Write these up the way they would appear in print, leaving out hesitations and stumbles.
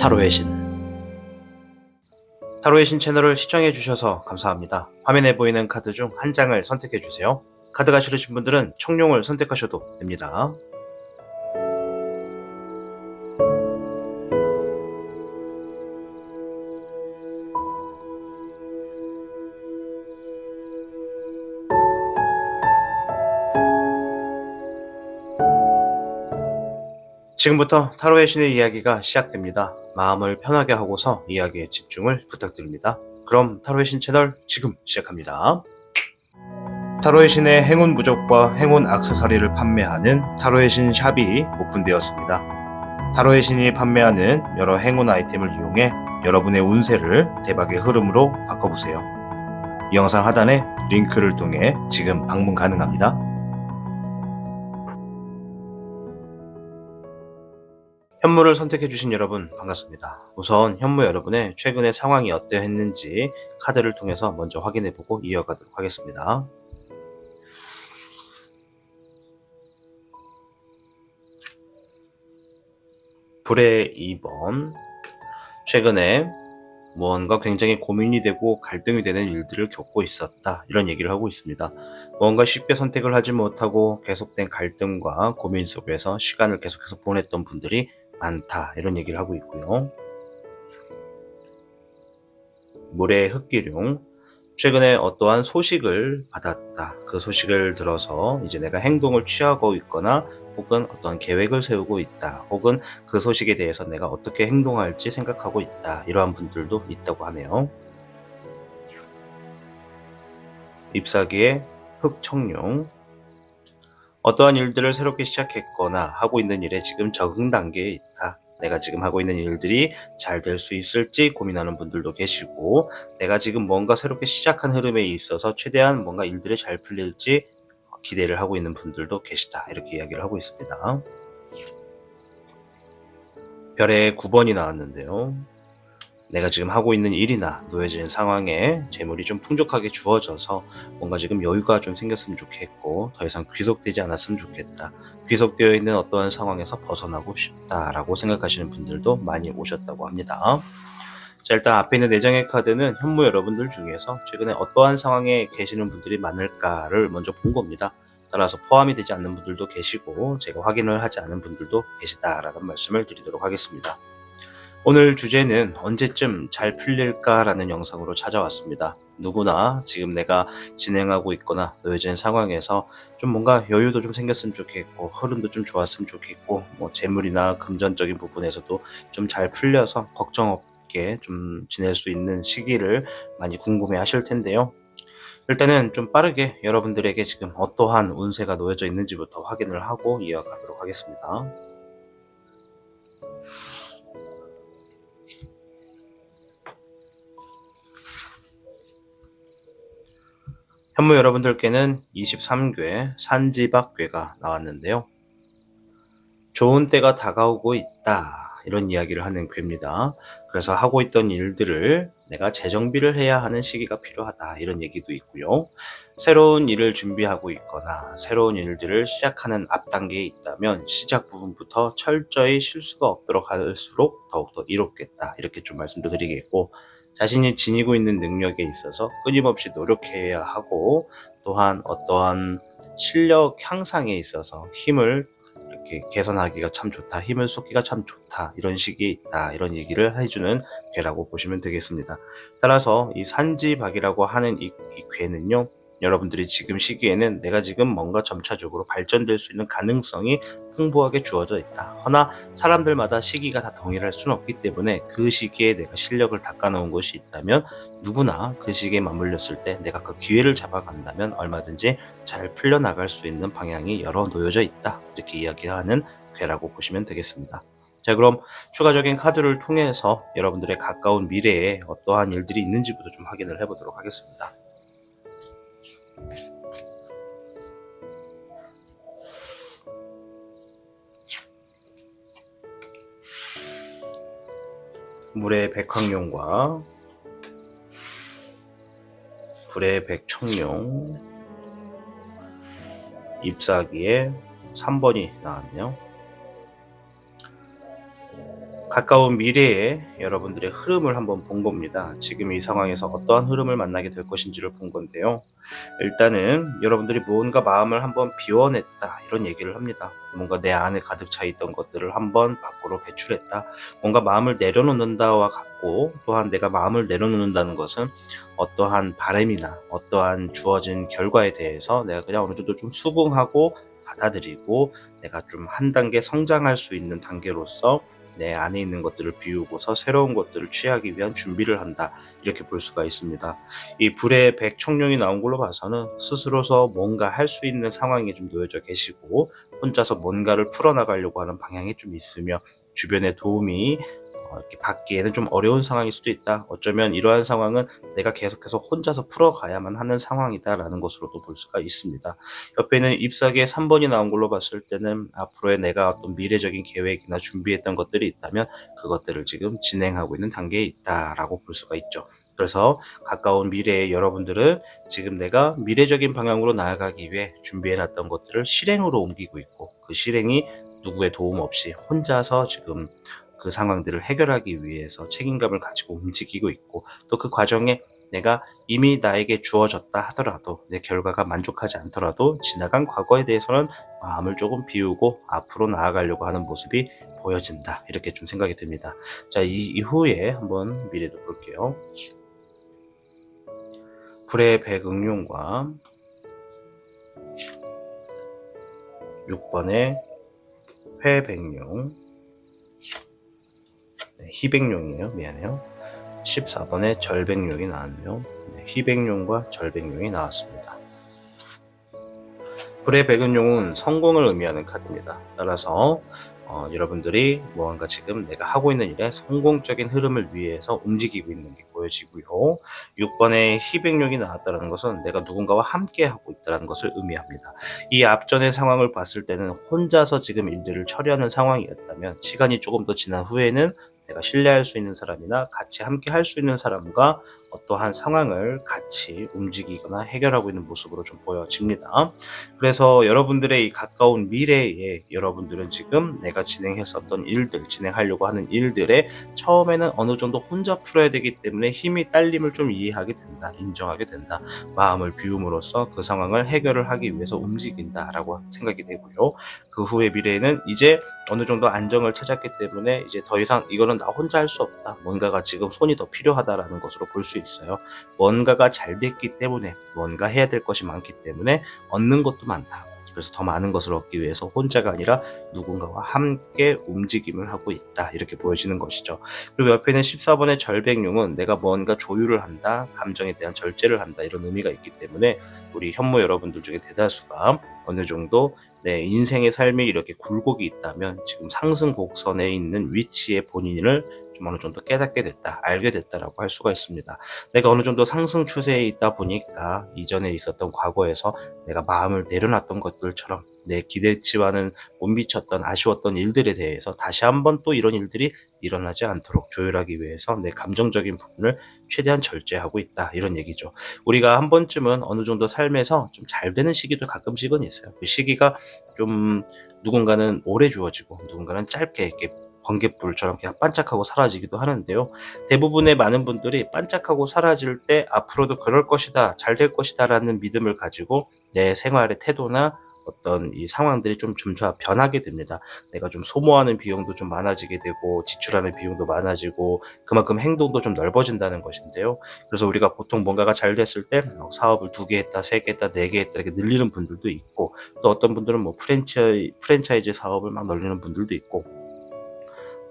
타로의 신. 타로의 신 채널을 시청해 주셔서 감사합니다. 화면에 보이는 카드 중 한 장을 선택해 주세요. 카드가 싫으신 분들은 청룡을 선택하셔도 됩니다. 지금부터 타로의 신의 이야기가 시작됩니다. 마음을 편하게 하고서 이야기에 집중을 부탁드립니다. 그럼 타로의 신 채널 지금 시작합니다. 타로의 신의 행운 부적과 행운 액세서리를 판매하는 타로의 신 샵이 오픈되었습니다. 타로의 신이 판매하는 여러 행운 아이템을 이용해 여러분의 운세를 대박의 흐름으로 바꿔보세요. 이 영상 하단에 링크를 통해 지금 방문 가능합니다. 현무를 선택해주신 여러분 반갑습니다. 우선 현무 여러분의 최근의 상황이 어떠했는지 카드를 통해서 먼저 확인해보고 이어가도록 하겠습니다. 불의 2번. 최근에 무언가 굉장히 고민이 되고 갈등이 되는 일들을 겪고 있었다, 이런 얘기를 하고 있습니다. 무언가 쉽게 선택을 하지 못하고 계속된 갈등과 고민 속에서 시간을 계속해서 보냈던 분들이 많다, 이런 얘기를 하고 있고요. 물의 흑기룡. 최근에 어떠한 소식을 받았다. 그 소식을 들어서 이제 내가 행동을 취하고 있거나 혹은 어떤 계획을 세우고 있다. 혹은 그 소식에 대해서 내가 어떻게 행동할지 생각하고 있다. 이러한 분들도 있다고 하네요. 잎사귀의 흑청룡. 어떠한 일들을 새롭게 시작했거나 하고 있는 일에 지금 적응 단계에 있다. 내가 지금 하고 있는 일들이 잘 될 수 있을지 고민하는 분들도 계시고, 내가 지금 뭔가 새롭게 시작한 흐름에 있어서 최대한 뭔가 일들이 잘 풀릴지 기대를 하고 있는 분들도 계시다, 이렇게 이야기를 하고 있습니다. 별의 9번이 나왔는데요. 내가 지금 하고 있는 일이나 놓여진 상황에 재물이 좀 풍족하게 주어져서 뭔가 지금 여유가 좀 생겼으면 좋겠고, 더 이상 귀속되지 않았으면 좋겠다. 귀속되어 있는 어떠한 상황에서 벗어나고 싶다라고 생각하시는 분들도 많이 오셨다고 합니다. 자, 일단 앞에 있는 4장의 카드는 현무 여러분들 중에서 최근에 어떠한 상황에 계시는 분들이 많을까를 먼저 본 겁니다. 따라서 포함이 되지 않는 분들도 계시고 제가 확인을 하지 않은 분들도 계시다라는 말씀을 드리도록 하겠습니다. 오늘 주제는 언제쯤 잘 풀릴까라는 영상으로 찾아왔습니다. 누구나 지금 내가 진행하고 있거나 놓여진 상황에서 좀 뭔가 여유도 좀 생겼으면 좋겠고, 흐름도 좀 좋았으면 좋겠고, 재물이나 금전적인 부분에서도 좀 잘 풀려서 걱정 없게 좀 지낼 수 있는 시기를 많이 궁금해 하실 텐데요. 일단은 좀 빠르게 여러분들에게 지금 어떠한 운세가 놓여져 있는지부터 확인을 하고 이어가도록 하겠습니다. 현무 여러분들께는 23궤 산지박궤가 나왔는데요. 좋은 때가 다가오고 있다, 이런 이야기를 하는 궤입니다. 그래서 하고 있던 일들을 내가 재정비를 해야 하는 시기가 필요하다, 이런 얘기도 있고요. 새로운 일을 준비하고 있거나 새로운 일들을 시작하는 앞단계에 있다면 시작 부분부터 철저히 실수가 없도록 할수록 더욱더 이롭겠다, 이렇게 좀 말씀도 드리겠고, 자신이 지니고 있는 능력에 있어서 끊임없이 노력해야 하고, 또한 어떠한 실력 향상에 있어서 힘을 이렇게 개선하기가 참 좋다, 힘을 쏟기가 참 좋다, 이런 시기에 있다, 이런 얘기를 해주는 궤라고 보시면 되겠습니다. 따라서 이 산지박이라고 하는 이 궤는요, 여러분들이 지금 시기에는 내가 지금 뭔가 점차적으로 발전될 수 있는 가능성이 풍부하게 주어져 있다. 허나 사람들마다 시기가 다 동일할 수는 없기 때문에 그 시기에 내가 실력을 닦아놓은 것이 있다면 누구나 그 시기에 맞물렸을 때 내가 그 기회를 잡아간다면 얼마든지 잘 풀려나갈 수 있는 방향이 여러 놓여져 있다, 이렇게 이야기하는 궤라고 보시면 되겠습니다. 자, 그럼 추가적인 카드를 통해서 여러분들의 가까운 미래에 어떠한 일들이 있는지부터 좀 확인을 해보도록 하겠습니다. 물의 백황룡과 불의 백청룡, 잎사귀의 3번이 나왔네요. 가까운 미래에 여러분들의 흐름을 한번 본 겁니다. 지금 이 상황에서 어떠한 흐름을 만나게 될 것인지를 본 건데요. 일단은 여러분들이 뭔가 마음을 한번 비워냈다 이런 얘기를 합니다. 뭔가 내 안에 가득 차 있던 것들을 한번 밖으로 배출했다. 뭔가 마음을 내려놓는다와 같고, 또한 내가 마음을 내려놓는다는 것은 어떠한 바람이나 어떠한 주어진 결과에 대해서 내가 그냥 어느 정도 좀 수긍하고 받아들이고, 내가 좀 한 단계 성장할 수 있는 단계로서 내 안에 있는 것들을 비우고서 새로운 것들을 취하기 위한 준비를 한다, 이렇게 볼 수가 있습니다. 이 불의 백청룡이 나온 걸로 봐서는 스스로서 뭔가 할 수 있는 상황에 좀 놓여져 계시고, 혼자서 뭔가를 풀어나가려고 하는 방향이 좀 있으며, 주변의 도움이 이렇게 받기에는 좀 어려운 상황일 수도 있다. 어쩌면 이러한 상황은 내가 계속해서 혼자서 풀어가야만 하는 상황이다라는 것으로도 볼 수가 있습니다. 옆에는 잎사귀의 3번이 나온 걸로 봤을 때는 앞으로의 내가 어떤 미래적인 계획이나 준비했던 것들이 있다면 그것들을 지금 진행하고 있는 단계에 있다라고 볼 수가 있죠. 그래서 가까운 미래에 여러분들은 지금 내가 미래적인 방향으로 나아가기 위해 준비해놨던 것들을 실행으로 옮기고 있고, 그 실행이 누구의 도움 없이 혼자서 지금 그 상황들을 해결하기 위해서 책임감을 가지고 움직이고 있고, 또 그 과정에 내가 이미 나에게 주어졌다 하더라도, 내 결과가 만족하지 않더라도 지나간 과거에 대해서는 마음을 조금 비우고 앞으로 나아가려고 하는 모습이 보여진다, 이렇게 좀 생각이 듭니다. 자, 이 이후에 한번 미래도 볼게요. 불의 백응룡과 6번의 회백룡, 희백룡이에요. 미안해요. 14번에 절백룡이 나왔네요. 희백룡과 절백룡이 나왔습니다. 불의 백은룡은 성공을 의미하는 카드입니다. 따라서 여러분들이 무언가 지금 내가 하고 있는 일에 성공적인 흐름을 위해서 움직이고 있는 게 보여지고요. 6번에 희백룡이 나왔다는 것은 내가 누군가와 함께 하고 있다는 것을 의미합니다. 이 앞전의 상황을 봤을 때는 혼자서 지금 일들을 처리하는 상황이었다면, 시간이 조금 더 지난 후에는 내가 신뢰할 수 있는 사람이나 같이 함께 할 수 있는 사람과 어떠한 상황을 같이 움직이거나 해결하고 있는 모습으로 좀 보여집니다. 그래서 여러분들의 이 가까운 미래에 여러분들은 지금 내가 진행했었던 일들, 진행하려고 하는 일들에 처음에는 어느 정도 혼자 풀어야 되기 때문에 힘이 딸림을 좀 이해하게 된다, 인정하게 된다. 마음을 비움으로써 그 상황을 해결을 하기 위해서 움직인다라고 생각이 되고요. 그 후의 미래에는 이제 어느 정도 안정을 찾았기 때문에 이제 더 이상 이거는 나 혼자 할 수 없다, 뭔가가 지금 손이 더 필요하다라는 것으로 볼 수 있어요. 뭔가가 잘 됐기 때문에, 뭔가 해야 될 것이 많기 때문에 얻는 것도 많다. 그래서 더 많은 것을 얻기 위해서 혼자가 아니라 누군가와 함께 움직임을 하고 있다, 이렇게 보여지는 것이죠. 그리고 옆에는 14번의 절백룡은 내가 뭔가 조율을 한다, 감정에 대한 절제를 한다, 이런 의미가 있기 때문에 우리 현모 여러분들 중에 대다수가 어느 정도 내 인생의 삶이 이렇게 굴곡이 있다면 지금 상승 곡선에 있는 위치에 본인을 좀 어느 정도 깨닫게 됐다, 알게 됐다라고 할 수가 있습니다. 내가 어느 정도 상승 추세에 있다 보니까 이전에 있었던 과거에서 내가 마음을 내려놨던 것들처럼 내 기대치와는 못 미쳤던 아쉬웠던 일들에 대해서 다시 한번 또 이런 일들이 일어나지 않도록 조율하기 위해서 내 감정적인 부분을 최대한 절제하고 있다, 이런 얘기죠. 우리가 한 번쯤은 어느 정도 삶에서 좀 잘 되는 시기도 가끔씩은 있어요. 그 시기가 좀 누군가는 오래 주어지고 누군가는 짧게 이렇게 번갯불처럼 그냥 반짝하고 사라지기도 하는데요. 대부분의 많은 분들이 반짝하고 사라질 때 앞으로도 그럴 것이다, 잘 될 것이다 라는 믿음을 가지고 내 생활의 태도나 어떤 이 상황들이 좀 점차 변하게 됩니다. 내가 좀 소모하는 비용도 좀 많아지게 되고, 지출하는 비용도 많아지고, 그만큼 행동도 좀 넓어진다는 것인데요. 그래서 우리가 보통 뭔가가 잘 됐을 때 사업을 2개 했다, 3개 했다, 4개 했다 이렇게 늘리는 분들도 있고, 또 어떤 분들은 뭐 프랜차이즈 사업을 막 늘리는 분들도 있고,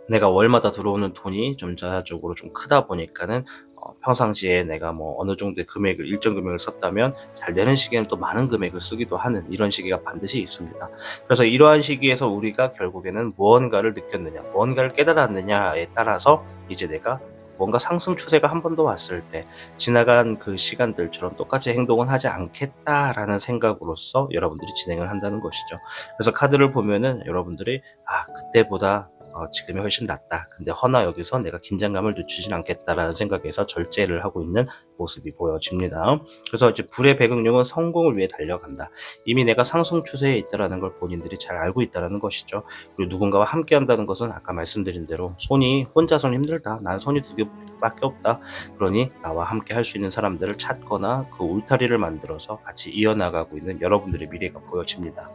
내가 월마다 들어오는 돈이 점차적으로 좀 크다 보니까는 평상시에 내가 뭐 어느 정도의 금액을, 일정 금액을 썼다면 잘 되는 시기에는 또 많은 금액을 쓰기도 하는 이런 시기가 반드시 있습니다. 그래서 이러한 시기에서 우리가 결국에는 무언가를 느꼈느냐, 무언가를 깨달았느냐에 따라서 이제 내가 뭔가 상승 추세가 한 번 더 왔을 때 지나간 그 시간들처럼 똑같이 행동은 하지 않겠다라는 생각으로서 여러분들이 진행을 한다는 것이죠. 그래서 카드를 보면은 여러분들이 그때보다 지금이 훨씬 낫다. 근데 허나 여기서 내가 긴장감을 늦추진 않겠다라는 생각에서 절제를 하고 있는 모습이 보여집니다. 그래서 이제 불의 배경령은 성공을 위해 달려간다. 이미 내가 상승 추세에 있다라는 걸 본인들이 잘 알고 있다라는 것이죠. 그리고 누군가와 함께 한다는 것은 아까 말씀드린 대로 손이 혼자서는 힘들다. 난 손이 두 개밖에 없다. 그러니 나와 함께 할 수 있는 사람들을 찾거나 그 울타리를 만들어서 같이 이어나가고 있는 여러분들의 미래가 보여집니다.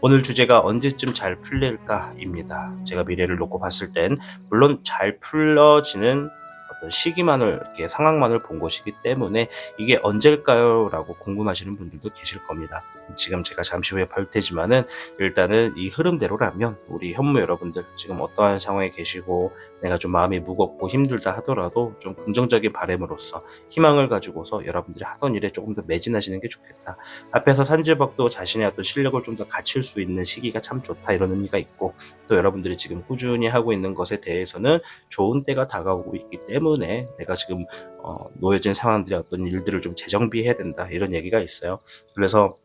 오늘 주제가 언제쯤 잘 풀릴까입니다. 제가 미래를 놓고 봤을 땐 물론 잘 풀려지는 어떤 시기만을 이렇게 상황만을 본 것이기 때문에 이게 언제일까요? 라고 궁금하시는 분들도 계실 겁니다. 지금 제가 잠시 후에 볼 테지만은 일단은 이 흐름대로라면 우리 현무 여러분들 지금 어떠한 상황에 계시고 내가 좀 마음이 무겁고 힘들다 하더라도 좀 긍정적인 바람으로써 희망을 가지고서 여러분들이 하던 일에 조금 더 매진하시는 게 좋겠다. 앞에서 산지박도 자신의 어떤 실력을 좀 더 갖출 수 있는 시기가 참 좋다 이런 의미가 있고 또 여러분들이 지금 꾸준히 하고 있는 것에 대해서는 좋은 때가 다가오고 있기 때문에 내가 지금 놓여진 상황들의 어떤 일들을 좀 재정비해야 된다 이런 얘기가 있어요. 그래서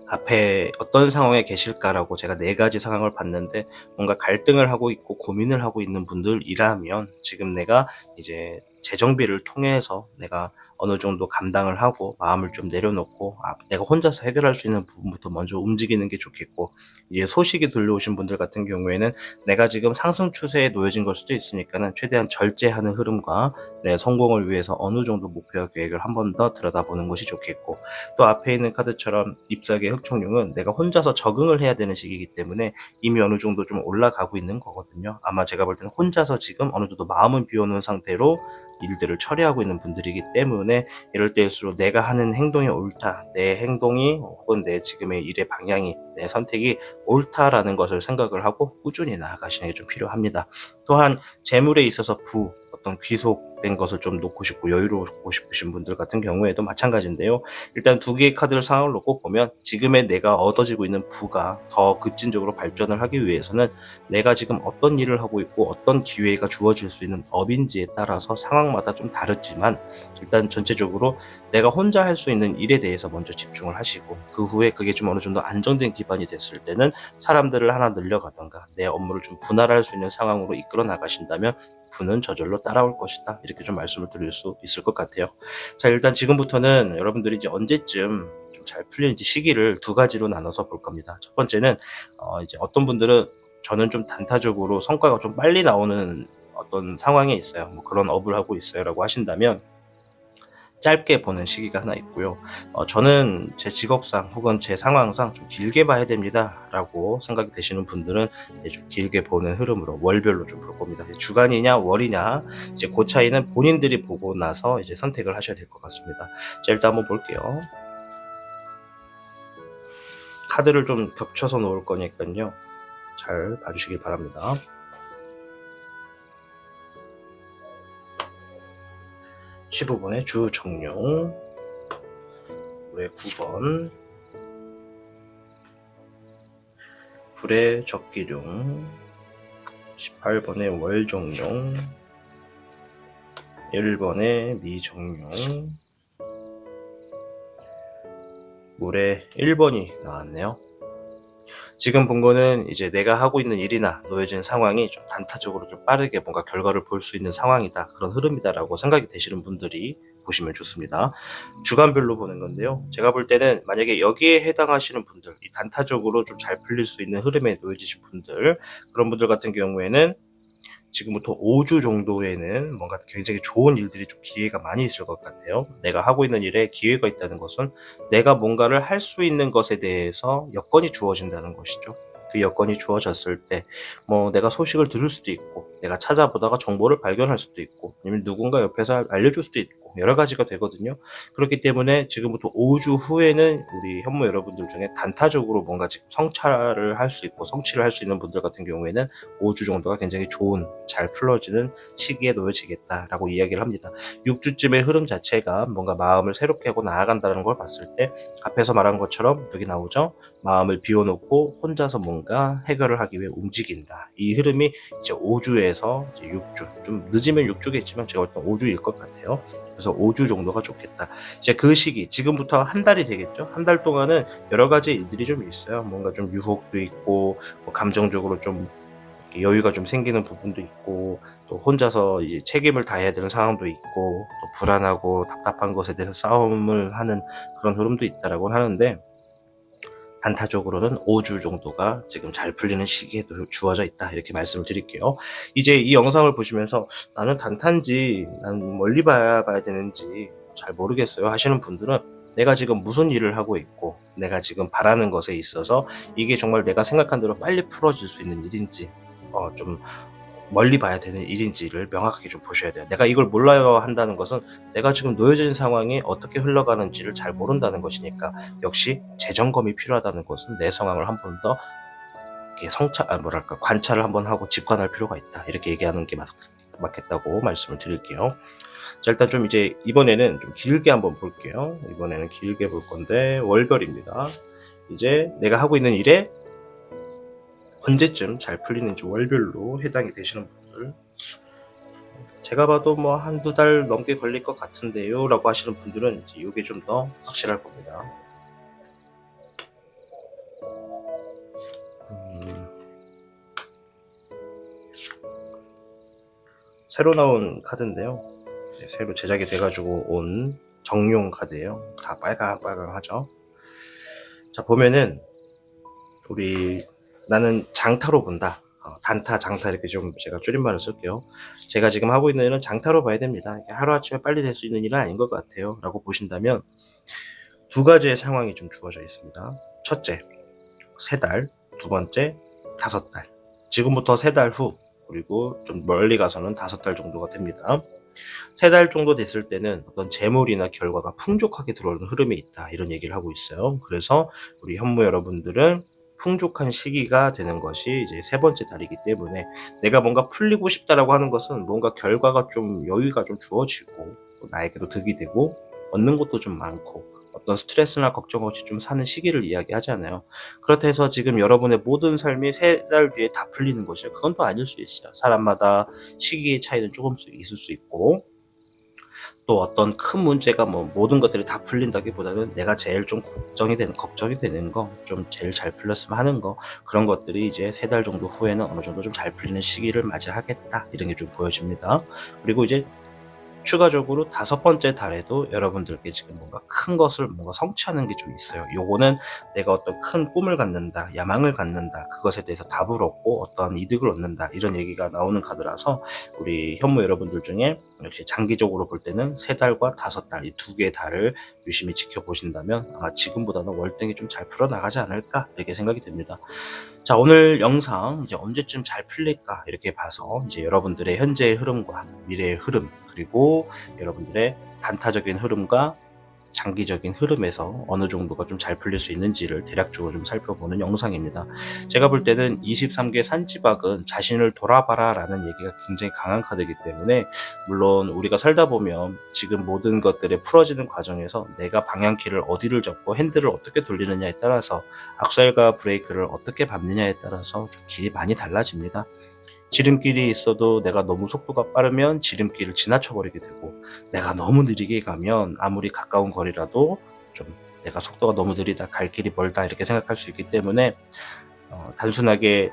앞에 어떤 상황에 계실까라고 제가 4가지 상황을 봤는데 뭔가 갈등을 하고 있고 고민을 하고 있는 분들이라면 지금 내가 이제 재정비를 통해서 내가 어느 정도 감당을 하고 마음을 좀 내려놓고 내가 혼자서 해결할 수 있는 부분부터 먼저 움직이는 게 좋겠고 이제 소식이 들려오신 분들 같은 경우에는 내가 지금 상승 추세에 놓여진 걸 수도 있으니까는 최대한 절제하는 흐름과 내 성공을 위해서 어느 정도 목표와 계획을 한 번 더 들여다보는 것이 좋겠고 또 앞에 있는 카드처럼 잎사귀의 흑청룡은 내가 혼자서 적응을 해야 되는 시기이기 때문에 이미 어느 정도 좀 올라가고 있는 거거든요. 아마 제가 볼 때는 혼자서 지금 어느 정도 마음은 비워놓은 상태로 일들을 처리하고 있는 분들이기 때문에 이럴 때일수록 내가 하는 행동이 옳다, 내 행동이 혹은 내 지금의 일의 방향이 내 선택이 옳다라는 것을 생각을 하고 꾸준히 나아가시는 게 좀 필요합니다. 또한 재물에 있어서 어떤 귀속된 것을 좀 놓고 싶고 여유로우고 싶으신 분들 같은 경우에도 마찬가지인데요. 일단 2개의 카드를 상황을 놓고 보면 지금의 내가 얻어지고 있는 부가 더 급진적으로 발전을 하기 위해서는 내가 지금 어떤 일을 하고 있고 어떤 기회가 주어질 수 있는 업인지에 따라서 상황마다 좀 다르지만 일단 전체적으로 내가 혼자 할 수 있는 일에 대해서 먼저 집중을 하시고 그 후에 그게 좀 어느 정도 안정된 기반이 됐을 때는 사람들을 하나 늘려가던가 내 업무를 좀 분할할 수 있는 상황으로 이끌어 나가신다면 부는 저절로 따라올 것이다. 이렇게 좀 말씀을 드릴 수 있을 것 같아요. 자, 일단 지금부터는 여러분들이 이제 언제쯤 좀 잘 풀리는지 시기를 2가지로 나눠서 볼 겁니다. 첫 번째는 이제 어떤 분들은 저는 좀 단타적으로 성과가 좀 빨리 나오는 어떤 상황에 있어요. 뭐 그런 업을 하고 있어요라고 하신다면 짧게 보는 시기가 하나 있고요. 저는 제 직업상 혹은 제 상황상 좀 길게 봐야 됩니다라고 생각이 되시는 분들은 좀 길게 보는 흐름으로 월별로 좀 볼 겁니다. 주간이냐 월이냐 이제 그 차이는 본인들이 보고 나서 이제 선택을 하셔야 될 것 같습니다. 자, 일단 한번 볼게요. 카드를 좀 겹쳐서 놓을 거니까요. 잘 봐주시길 바랍니다. 15번의 주정룡, 불의 9번, 불의 적기룡, 18번의 월정룡, 1번의 미정룡, 물의 1번이 나왔네요. 지금 본 거는 이제 내가 하고 있는 일이나 놓여진 상황이 좀 단타적으로 좀 빠르게 뭔가 결과를 볼 수 있는 상황이다. 그런 흐름이다라고 생각이 되시는 분들이 보시면 좋습니다. 주간별로 보는 건데요. 제가 볼 때는 만약에 여기에 해당하시는 분들, 이 단타적으로 좀 잘 풀릴 수 있는 흐름에 놓여지신 분들, 그런 분들 같은 경우에는 지금부터 5주 정도에는 뭔가 굉장히 좋은 일들이 좀 기회가 많이 있을 것 같아요. 내가 하고 있는 일에 기회가 있다는 것은 내가 뭔가를 할 수 있는 것에 대해서 여건이 주어진다는 것이죠. 그 여건이 주어졌을 때 뭐 내가 소식을 들을 수도 있고 내가 찾아보다가 정보를 발견할 수도 있고 아니면 누군가 옆에서 알려줄 수도 있고 여러 가지가 되거든요. 그렇기 때문에 지금부터 5주 후에는 우리 현무 여러분들 중에 단타적으로 뭔가 지금 성찰을 할 수 있고 성취를 할 수 있는 분들 같은 경우에는 5주 정도가 굉장히 좋은 잘 풀어지는 시기에 놓여지겠다라고 이야기를 합니다. 6주쯤의 흐름 자체가 뭔가 마음을 새롭게 하고 나아간다는 걸 봤을 때 앞에서 말한 것처럼 여기 나오죠. 마음을 비워놓고 혼자서 뭔가 해결을 하기 위해 움직인다. 이 흐름이 이제 5주에서 이제 6주, 좀 늦으면 6주겠지만 제가 볼 때 5주일 것 같아요. 그래서 5주 정도가 좋겠다. 이제 그 시기, 지금부터 한 달이 되겠죠. 한 달 동안은 여러 가지 일들이 좀 있어요. 뭔가 좀 유혹도 있고, 뭐 감정적으로 좀 여유가 좀 생기는 부분도 있고, 또 혼자서 이제 책임을 다해야 되는 상황도 있고, 또 불안하고 답답한 것에 대해서 싸움을 하는 그런 흐름도 있다라고 하는데, 단타적으로는 5주 정도가 지금 잘 풀리는 시기에도 주어져 있다, 이렇게 말씀을 드릴게요. 이제 이 영상을 보시면서 나는 단타인지 난 멀리 봐야 되는지 잘 모르겠어요 하시는 분들은, 내가 지금 무슨 일을 하고 있고 내가 지금 바라는 것에 있어서 이게 정말 내가 생각한 대로 빨리 풀어질 수 있는 일인지, 좀 멀리 봐야 되는 일인지를 명확하게 좀 보셔야 돼요. 내가 이걸 몰라야 한다는 것은 내가 지금 놓여져 있는 상황이 어떻게 흘러가는지를 잘 모른다는 것이니까, 역시 재점검이 필요하다는 것은 내 상황을 한 번 더 이렇게 관찰을 한번 하고 직관할 필요가 있다, 이렇게 얘기하는 게 맞겠다고 말씀을 드릴게요. 자, 일단 좀 이제 이번에는 좀 길게 한번 볼게요. 이번에는 길게 볼 건데, 월별입니다. 이제 내가 하고 있는 일에 언제쯤 잘 풀리는지 월별로 해당이 되시는 분들, 제가 봐도 뭐 한두 달 넘게 걸릴 것 같은데요 라고 하시는 분들은 이제 이게 좀 더 확실할 겁니다. 새로 나온 카드인데요, 새로 제작이 돼가지고 온 정용 카드예요. 다 빨강빨강하죠. 자, 보면은 나는 장타로 본다, 단타, 장타, 이렇게 좀 제가 줄임말을 쓸게요. 제가 지금 하고 있는 일은 장타로 봐야 됩니다. 하루아침에 빨리 될 수 있는 일은 아닌 것 같아요 라고 보신다면, 두 가지의 상황이 좀 주어져 있습니다. 첫째, 3달, 두 번째, 5달. 지금부터 3달 후, 그리고 좀 멀리 가서는 5달 정도가 됩니다. 3달 정도 됐을 때는 어떤 재물이나 결과가 풍족하게 들어오는 흐름이 있다, 이런 얘기를 하고 있어요. 그래서 우리 현무 여러분들은 풍족한 시기가 되는 것이 이제 3번째 달이기 때문에, 내가 뭔가 풀리고 싶다라고 하는 것은 뭔가 결과가 좀 여유가 좀 주어지고, 또 나에게도 득이 되고, 얻는 것도 좀 많고, 어떤 스트레스나 걱정 없이 좀 사는 시기를 이야기하잖아요. 그렇다 해서 지금 여러분의 모든 삶이 3달 뒤에 다 풀리는 것이요, 그건 또 아닐 수 있어요. 사람마다 시기의 차이는 조금씩 있을 수 있고, 또 어떤 큰 문제가 뭐 모든 것들이 다 풀린다기보다는 내가 제일 좀 걱정이 되는 거, 좀 제일 잘 풀렸으면 하는 거, 그런 것들이 이제 3달 정도 후에는 어느 정도 좀 잘 풀리는 시기를 맞이하겠다, 이런 게 좀 보여집니다. 그리고 이제 추가적으로 5번째 달에도 여러분들께 지금 뭔가 큰 것을 뭔가 성취하는 게 좀 있어요. 요거는 내가 어떤 큰 꿈을 갖는다, 야망을 갖는다, 그것에 대해서 답을 얻고 어떠한 이득을 얻는다, 이런 얘기가 나오는 카드라서, 우리 현무 여러분들 중에 역시 장기적으로 볼 때는 3달과 5달, 이 2개의 달을 유심히 지켜보신다면 아마 지금보다는 월등히 좀 잘 풀어나가지 않을까, 이렇게 생각이 됩니다. 자, 오늘 영상 이제 언제쯤 잘 풀릴까, 이렇게 봐서 이제 여러분들의 현재의 흐름과 미래의 흐름, 그리고 여러분들의 단타적인 흐름과 장기적인 흐름에서 어느 정도가 좀 잘 풀릴 수 있는지를 대략적으로 좀 살펴보는 영상입니다. 제가 볼 때는 23개 산지박은 자신을 돌아봐라 라는 얘기가 굉장히 강한 카드이기 때문에, 물론 우리가 살다 보면 지금 모든 것들이 풀어지는 과정에서 내가 방향키를 어디를 잡고 핸들을 어떻게 돌리느냐에 따라서, 악셀과 브레이크를 어떻게 밟느냐에 따라서 좀 길이 많이 달라집니다. 지름길이 있어도 내가 너무 속도가 빠르면 지름길을 지나쳐버리게 되고, 내가 너무 느리게 가면 아무리 가까운 거리라도 좀 내가 속도가 너무 느리다, 갈 길이 멀다, 이렇게 생각할 수 있기 때문에, 단순하게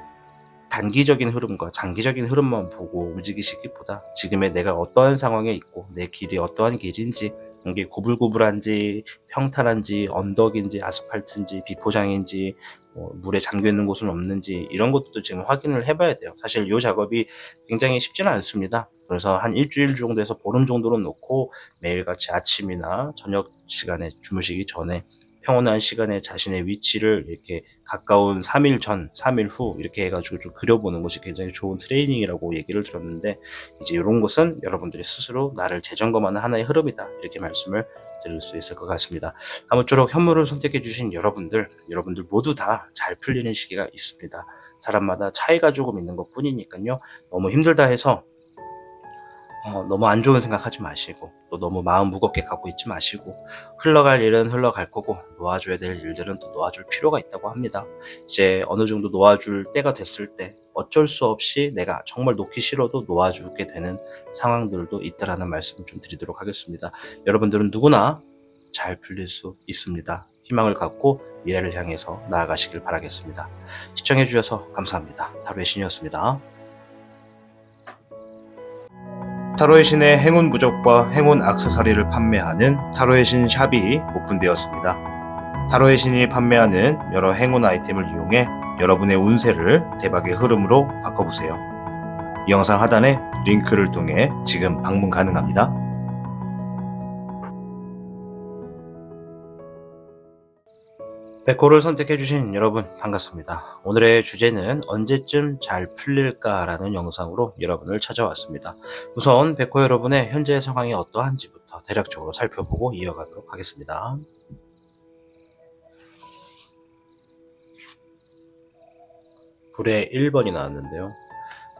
단기적인 흐름과 장기적인 흐름만 보고 움직이시기보다 지금의 내가 어떠한 상황에 있고 내 길이 어떠한 길인지, 이게 고불고불한지 평탄한지 언덕인지 아스팔트인지 비포장인지 물에 잠겨있는 곳은 없는지, 이런 것들도 지금 확인을 해봐야 돼요. 사실 이 작업이 굉장히 쉽지는 않습니다. 그래서 한 일주일 정도에서 보름 정도는 놓고 매일같이 아침이나 저녁 시간에 주무시기 전에 평온한 시간에 자신의 위치를 이렇게 가까운 3일 전, 3일 후 이렇게 해가지고 좀 그려보는 것이 굉장히 좋은 트레이닝이라고 얘기를 들었는데, 이제 이런 것은 여러분들이 스스로 나를 재점검하는 하나의 흐름이다, 이렇게 말씀을 드릴 수 있을 것 같습니다. 아무쪼록 현무를 선택해 주신 여러분들 모두 다 잘 풀리는 시기가 있습니다. 사람마다 차이가 조금 있는 것 뿐이니까요. 너무 힘들다 해서 너무 안 좋은 생각하지 마시고, 또 너무 마음 무겁게 갖고 있지 마시고, 흘러갈 일은 흘러갈 거고 놓아줘야 될 일들은 또 놓아줄 필요가 있다고 합니다. 이제 어느 정도 놓아줄 때가 됐을 때 어쩔 수 없이 내가 정말 놓기 싫어도 놓아주게 되는 상황들도 있다라는 말씀을 좀 드리도록 하겠습니다. 여러분들은 누구나 잘 풀릴 수 있습니다. 희망을 갖고 미래를 향해서 나아가시길 바라겠습니다. 시청해 주셔서 감사합니다. 다루의 신이었습니다. 타로의 신의 행운 부적과 행운 액세서리를 판매하는 타로의 신 샵이 오픈되었습니다. 타로의 신이 판매하는 여러 행운 아이템을 이용해 여러분의 운세를 대박의 흐름으로 바꿔보세요. 이 영상 하단에 링크를 통해 지금 방문 가능합니다. 백호를 선택해주신 여러분 반갑습니다. 오늘의 주제는 언제쯤 잘 풀릴까라는 영상으로 여러분을 찾아왔습니다. 우선 백호 여러분의 현재 상황이 어떠한지부터 대략적으로 살펴보고 이어가도록 하겠습니다. 불의 1번이 나왔는데요.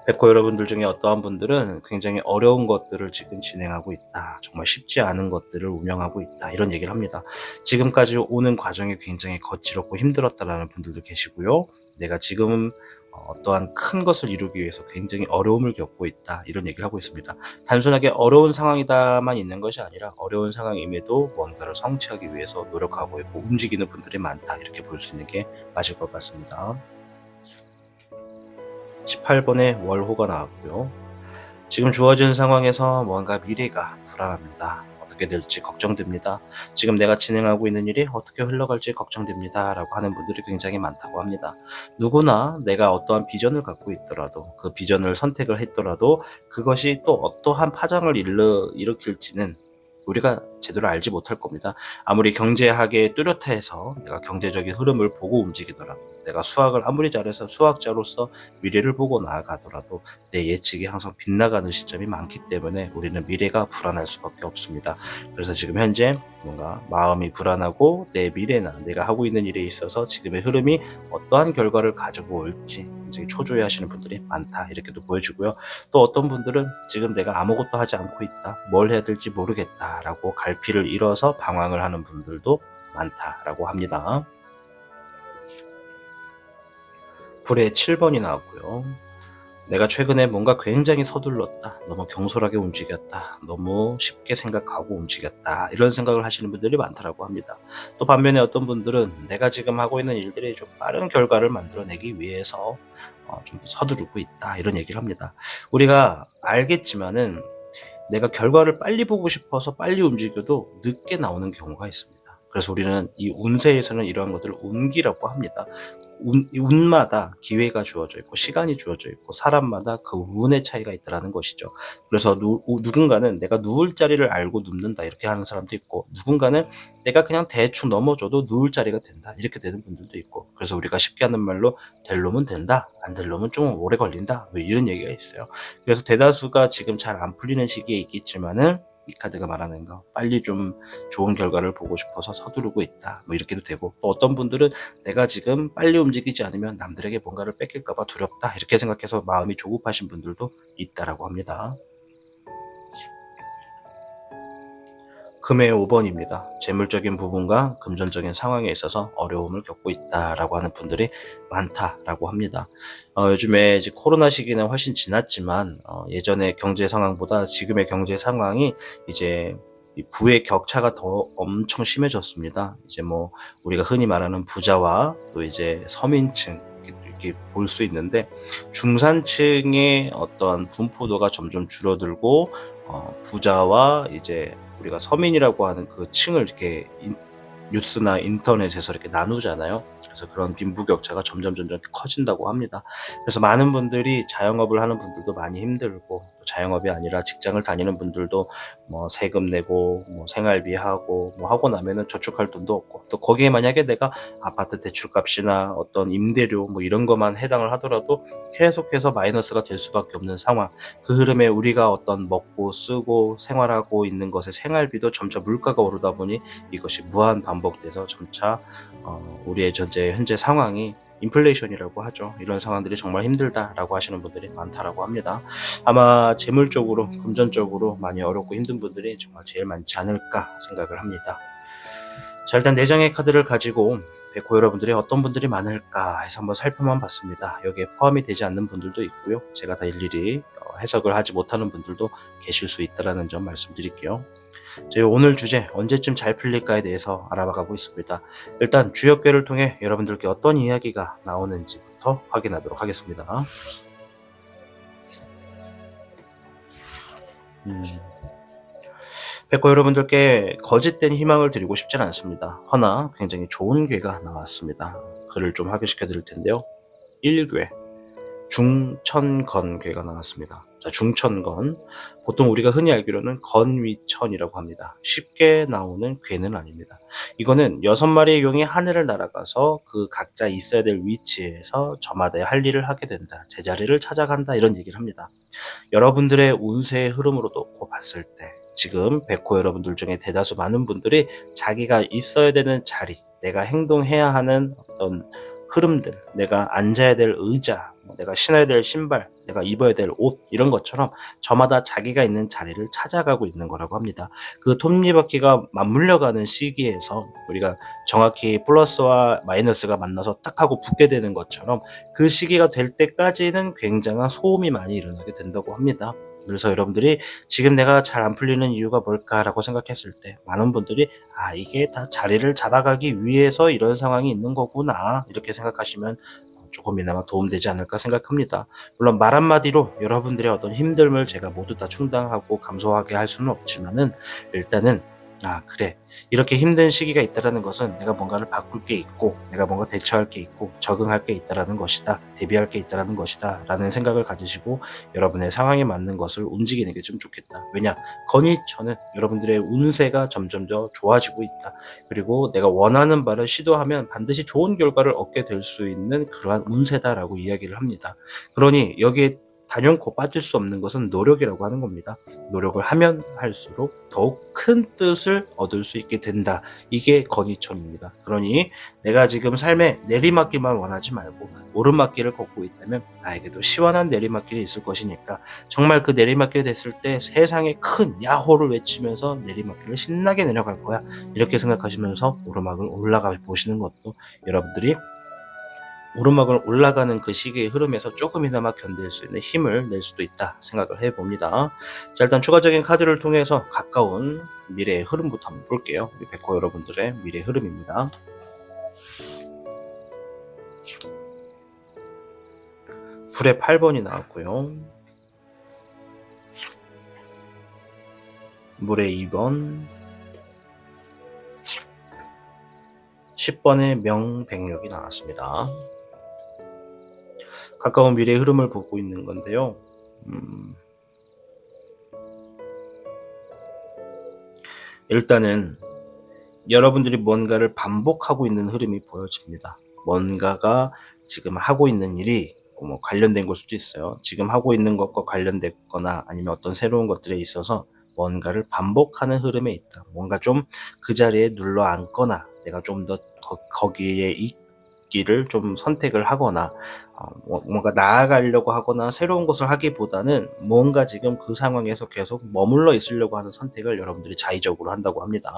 백호 여러분들 중에 어떠한 분들은 굉장히 어려운 것들을 지금 진행하고 있다. 정말 쉽지 않은 것들을 운영하고 있다. 이런 얘기를 합니다. 지금까지 오는 과정이 굉장히 거칠었고 힘들었다라는 분들도 계시고요. 내가 지금 어떠한 큰 것을 이루기 위해서 굉장히 어려움을 겪고 있다. 이런 얘기를 하고 있습니다. 단순하게 어려운 상황이다만 있는 것이 아니라 어려운 상황임에도 뭔가를 성취하기 위해서 노력하고 있고 움직이는 분들이 많다. 이렇게 볼 수 있는 게 맞을 것 같습니다. 18번의 월호가 나왔고요. 지금 주어진 상황에서 뭔가 미래가 불안합니다. 어떻게 될지 걱정됩니다. 지금 내가 진행하고 있는 일이 어떻게 흘러갈지 걱정됩니다. 라고 하는 분들이 굉장히 많다고 합니다. 누구나 내가 어떠한 비전을 갖고 있더라도 그 비전을 선택을 했더라도 그것이 또 어떠한 파장을 일으킬지는 우리가 제대로 알지 못할 겁니다. 아무리 경제학에 뚜렷해서 내가 경제적인 흐름을 보고 움직이더라도 내가 수학을 아무리 잘해서 수학자로서 미래를 보고 나아가더라도 내 예측이 항상 빗나가는 시점이 많기 때문에 우리는 미래가 불안할 수밖에 없습니다. 그래서 지금 현재 뭔가 마음이 불안하고 내 미래나 내가 하고 있는 일에 있어서 지금의 흐름이 어떠한 결과를 가지고 올지 굉장히 초조해 하시는 분들이 많다 이렇게도 보여주고요. 또 어떤 분들은 지금 내가 아무것도 하지 않고 있다, 뭘 해야 될지 모르겠다라고 갈피를 잃어서 방황을 하는 분들도 많다라고 합니다. 불의 7번이 나왔고요. 내가 최근에 뭔가 굉장히 서둘렀다, 너무 경솔하게 움직였다, 너무 쉽게 생각하고 움직였다 이런 생각을 하시는 분들이 많다라고 합니다. 또 반면에 어떤 분들은 내가 지금 하고 있는 일들이 좀 빠른 결과를 만들어내기 위해서 좀 서두르고 있다 이런 얘기를 합니다. 우리가 알겠지만은 내가 결과를 빨리 보고 싶어서 빨리 움직여도 늦게 나오는 경우가 있습니다. 그래서 우리는 이 운세에서는 이러한 것들을 운기라고 합니다. 운마다 기회가 주어져 있고 시간이 주어져 있고 사람마다 그 운의 차이가 있다는 것이죠. 그래서 누군가는 내가 누울 자리를 알고 눕는다 이렇게 하는 사람도 있고, 누군가는 내가 그냥 대충 넘어져도 누울 자리가 된다 이렇게 되는 분들도 있고, 그래서 우리가 쉽게 하는 말로 될 놈은 된다, 안 될 놈은 좀 오래 걸린다 뭐 이런 얘기가 있어요. 그래서 대다수가 지금 잘 안 풀리는 시기에 있겠지만은 이 카드가 말하는 거 빨리 좀 좋은 결과를 보고 싶어서 서두르고 있다 뭐 이렇게도 되고, 또 어떤 분들은 내가 지금 빨리 움직이지 않으면 남들에게 뭔가를 뺏길까봐 두렵다 이렇게 생각해서 마음이 조급하신 분들도 있다라고 합니다. 금의 5번입니다. 재물적인 부분과 금전적인 상황에 있어서 어려움을 겪고 있다라고 하는 분들이 많다라고 합니다. 요즘에 이제 코로나 시기는 훨씬 지났지만 예전의 경제 상황보다 지금의 경제 상황이 이제 이 부의 격차가 더 엄청 심해졌습니다. 이제 뭐 우리가 흔히 말하는 부자와 또 이제 서민층 이렇게 볼 수 있는데, 중산층의 어떤 분포도가 점점 줄어들고 부자와 이제 우리가 서민이라고 하는 그 층을 이렇게 뉴스나 인터넷에서 이렇게 나누잖아요. 그래서 그런 빈부격차가 점점 커진다고 합니다. 그래서 많은 분들이 자영업을 하는 분들도 많이 힘들고, 또 자영업이 아니라 직장을 다니는 분들도 뭐 세금 내고 뭐 생활비 하고 뭐 하고 나면은 저축할 돈도 없고, 또 거기에 만약에 내가 아파트 대출값이나 어떤 임대료 뭐 이런 것만 해당을 하더라도 계속해서 마이너스가 될 수밖에 없는 상황. 그 흐름에 우리가 어떤 먹고 쓰고 생활하고 있는 것의 생활비도 점차 물가가 오르다 보니 이것이 무한 반복돼서 점차 우리의 현재 상황이 인플레이션이라고 하죠. 이런 상황들이 정말 힘들다라고 하시는 분들이 많다라고 합니다. 아마 재물적으로, 금전적으로 많이 어렵고 힘든 분들이 정말 제일 많지 않을까 생각을 합니다. 자, 일단 내장의 카드를 가지고 백호 여러분들이 어떤 분들이 많을까 해서 한번 살펴만 봤습니다. 여기에 포함이 되지 않는 분들도 있고요. 제가 다 일일이 해석을 하지 못하는 분들도 계실 수 있다는 점 말씀드릴게요. 저희 오늘 주제 언제쯤 잘 풀릴까에 대해서 알아봐 가고 있습니다. 일단 주역궤를 통해 여러분들께 어떤 이야기가 나오는지부터 확인하도록 하겠습니다. 음, 백호 여러분들께 거짓된 희망을 드리고 싶진 않습니다. 허나 굉장히 좋은 괴가 나왔습니다. 글을 좀 하교시켜 드릴 텐데요. 1괴 중천건괴가 나왔습니다. 자, 중천건. 보통 우리가 흔히 알기로는 건위천이라고 합니다. 쉽게 나오는 괴는 아닙니다. 이거는 6마리의 용이 하늘을 날아가서 그 각자 있어야 될 위치에서 저마다의 할 일을 하게 된다. 제자리를 찾아간다. 이런 얘기를 합니다. 여러분들의 운세의 흐름으로 놓고 봤을 때 지금 백호 여러분들 중에 대다수 많은 분들이 자기가 있어야 되는 자리, 내가 행동해야 하는 어떤 흐름들, 내가 앉아야 될 의자, 내가 신어야 될 신발, 내가 입어야 될 옷, 이런 것처럼 저마다 자기가 있는 자리를 찾아가고 있는 거라고 합니다. 그 톱니바퀴가 맞물려가는 시기에서 우리가 정확히 플러스와 마이너스가 만나서 딱 하고 붙게 되는 것처럼 그 시기가 될 때까지는 굉장한 소음이 많이 일어나게 된다고 합니다. 그래서 여러분들이 지금 내가 잘 안 풀리는 이유가 뭘까라고 생각했을 때 많은 분들이 이게 다 자리를 잡아가기 위해서 이런 상황이 있는 거구나 이렇게 생각하시면 조금이나마 도움되지 않을까 생각합니다. 물론 말 한마디로 여러분들의 어떤 힘듦을 제가 모두 다 충당하고 감소하게 할 수는 없지만은 일단은 그래, 이렇게 힘든 시기가 있다라는 것은 내가 뭔가를 바꿀 게 있고 내가 뭔가 대처할 게 있고 적응할 게 있다라는 것이다, 대비할 게 있다라는 것이다 라는 생각을 가지시고 여러분의 상황에 맞는 것을 움직이는 게 좀 좋겠다. 왜냐, 건의처는 여러분들의 운세가 점점 더 좋아지고 있다. 그리고 내가 원하는 바를 시도하면 반드시 좋은 결과를 얻게 될 수 있는 그러한 운세다라고 이야기를 합니다. 그러니 여기에 단연코 빠질 수 없는 것은 노력이라고 하는 겁니다. 노력을 하면 할수록 더욱 큰 뜻을 얻을 수 있게 된다. 이게 건의천입니다. 그러니 내가 지금 삶에 내리막길만 원하지 말고 오르막길을 걷고 있다면 나에게도 시원한 내리막길이 있을 것이니까 정말 그 내리막길이 됐을 때 세상에 큰 야호를 외치면서 내리막길을 신나게 내려갈 거야. 이렇게 생각하시면서 오르막을 올라가 보시는 것도 여러분들이 오르막을 올라가는 그 시기의 흐름에서 조금이나마 견딜 수 있는 힘을 낼 수도 있다 생각을 해봅니다. 자, 일단 추가적인 카드를 통해서 가까운 미래의 흐름부터 한번 볼게요. 우리 백호 여러분들의 미래의 흐름입니다. 불의 8번이 나왔고요. 물의 2번, 10번의 명백력이 나왔습니다. 가까운 미래의 흐름을 보고 있는 건데요. 일단은 여러분들이 뭔가를 반복하고 있는 흐름이 보여집니다. 뭔가가 지금 하고 있는 일이 관련된 걸 수도 있어요. 지금 하고 있는 것과 관련됐거나 아니면 어떤 새로운 것들에 있어서 뭔가를 반복하는 흐름에 있다. 뭔가 좀 그 자리에 눌러 앉거나 내가 좀 더 거기에 있기를 좀 선택을 하거나 뭔가 나아가려고 하거나 새로운 것을 하기보다는 뭔가 지금 그 상황에서 계속 머물러 있으려고 하는 선택을 여러분들이 자의적으로 한다고 합니다.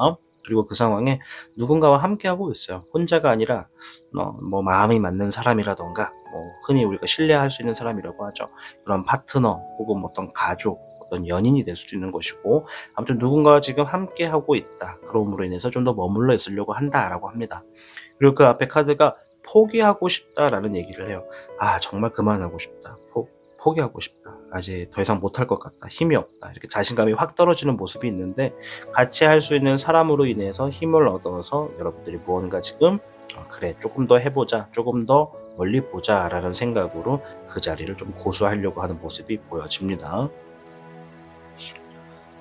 그리고 그 상황에 누군가와 함께하고 있어요. 혼자가 아니라 마음이 맞는 사람이라던가 흔히 우리가 신뢰할 수 있는 사람이라고 하죠. 그런 파트너 혹은 어떤 가족, 어떤 연인이 될 수도 있는 것이고 아무튼 누군가와 지금 함께하고 있다. 그럼으로 인해서 좀 더 머물러 있으려고 한다라고 합니다. 그리고 그 앞에 카드가 포기하고 싶다라는 얘기를 해요. 정말 그만하고 싶다. 포기하고 싶다. 이제 더 이상 못할 것 같다. 힘이 없다. 이렇게 자신감이 확 떨어지는 모습이 있는데 같이 할 수 있는 사람으로 인해서 힘을 얻어서 여러분들이 무언가 지금 그래 조금 더 해보자. 조금 더 멀리 보자 라는 생각으로 그 자리를 좀 고수하려고 하는 모습이 보여집니다.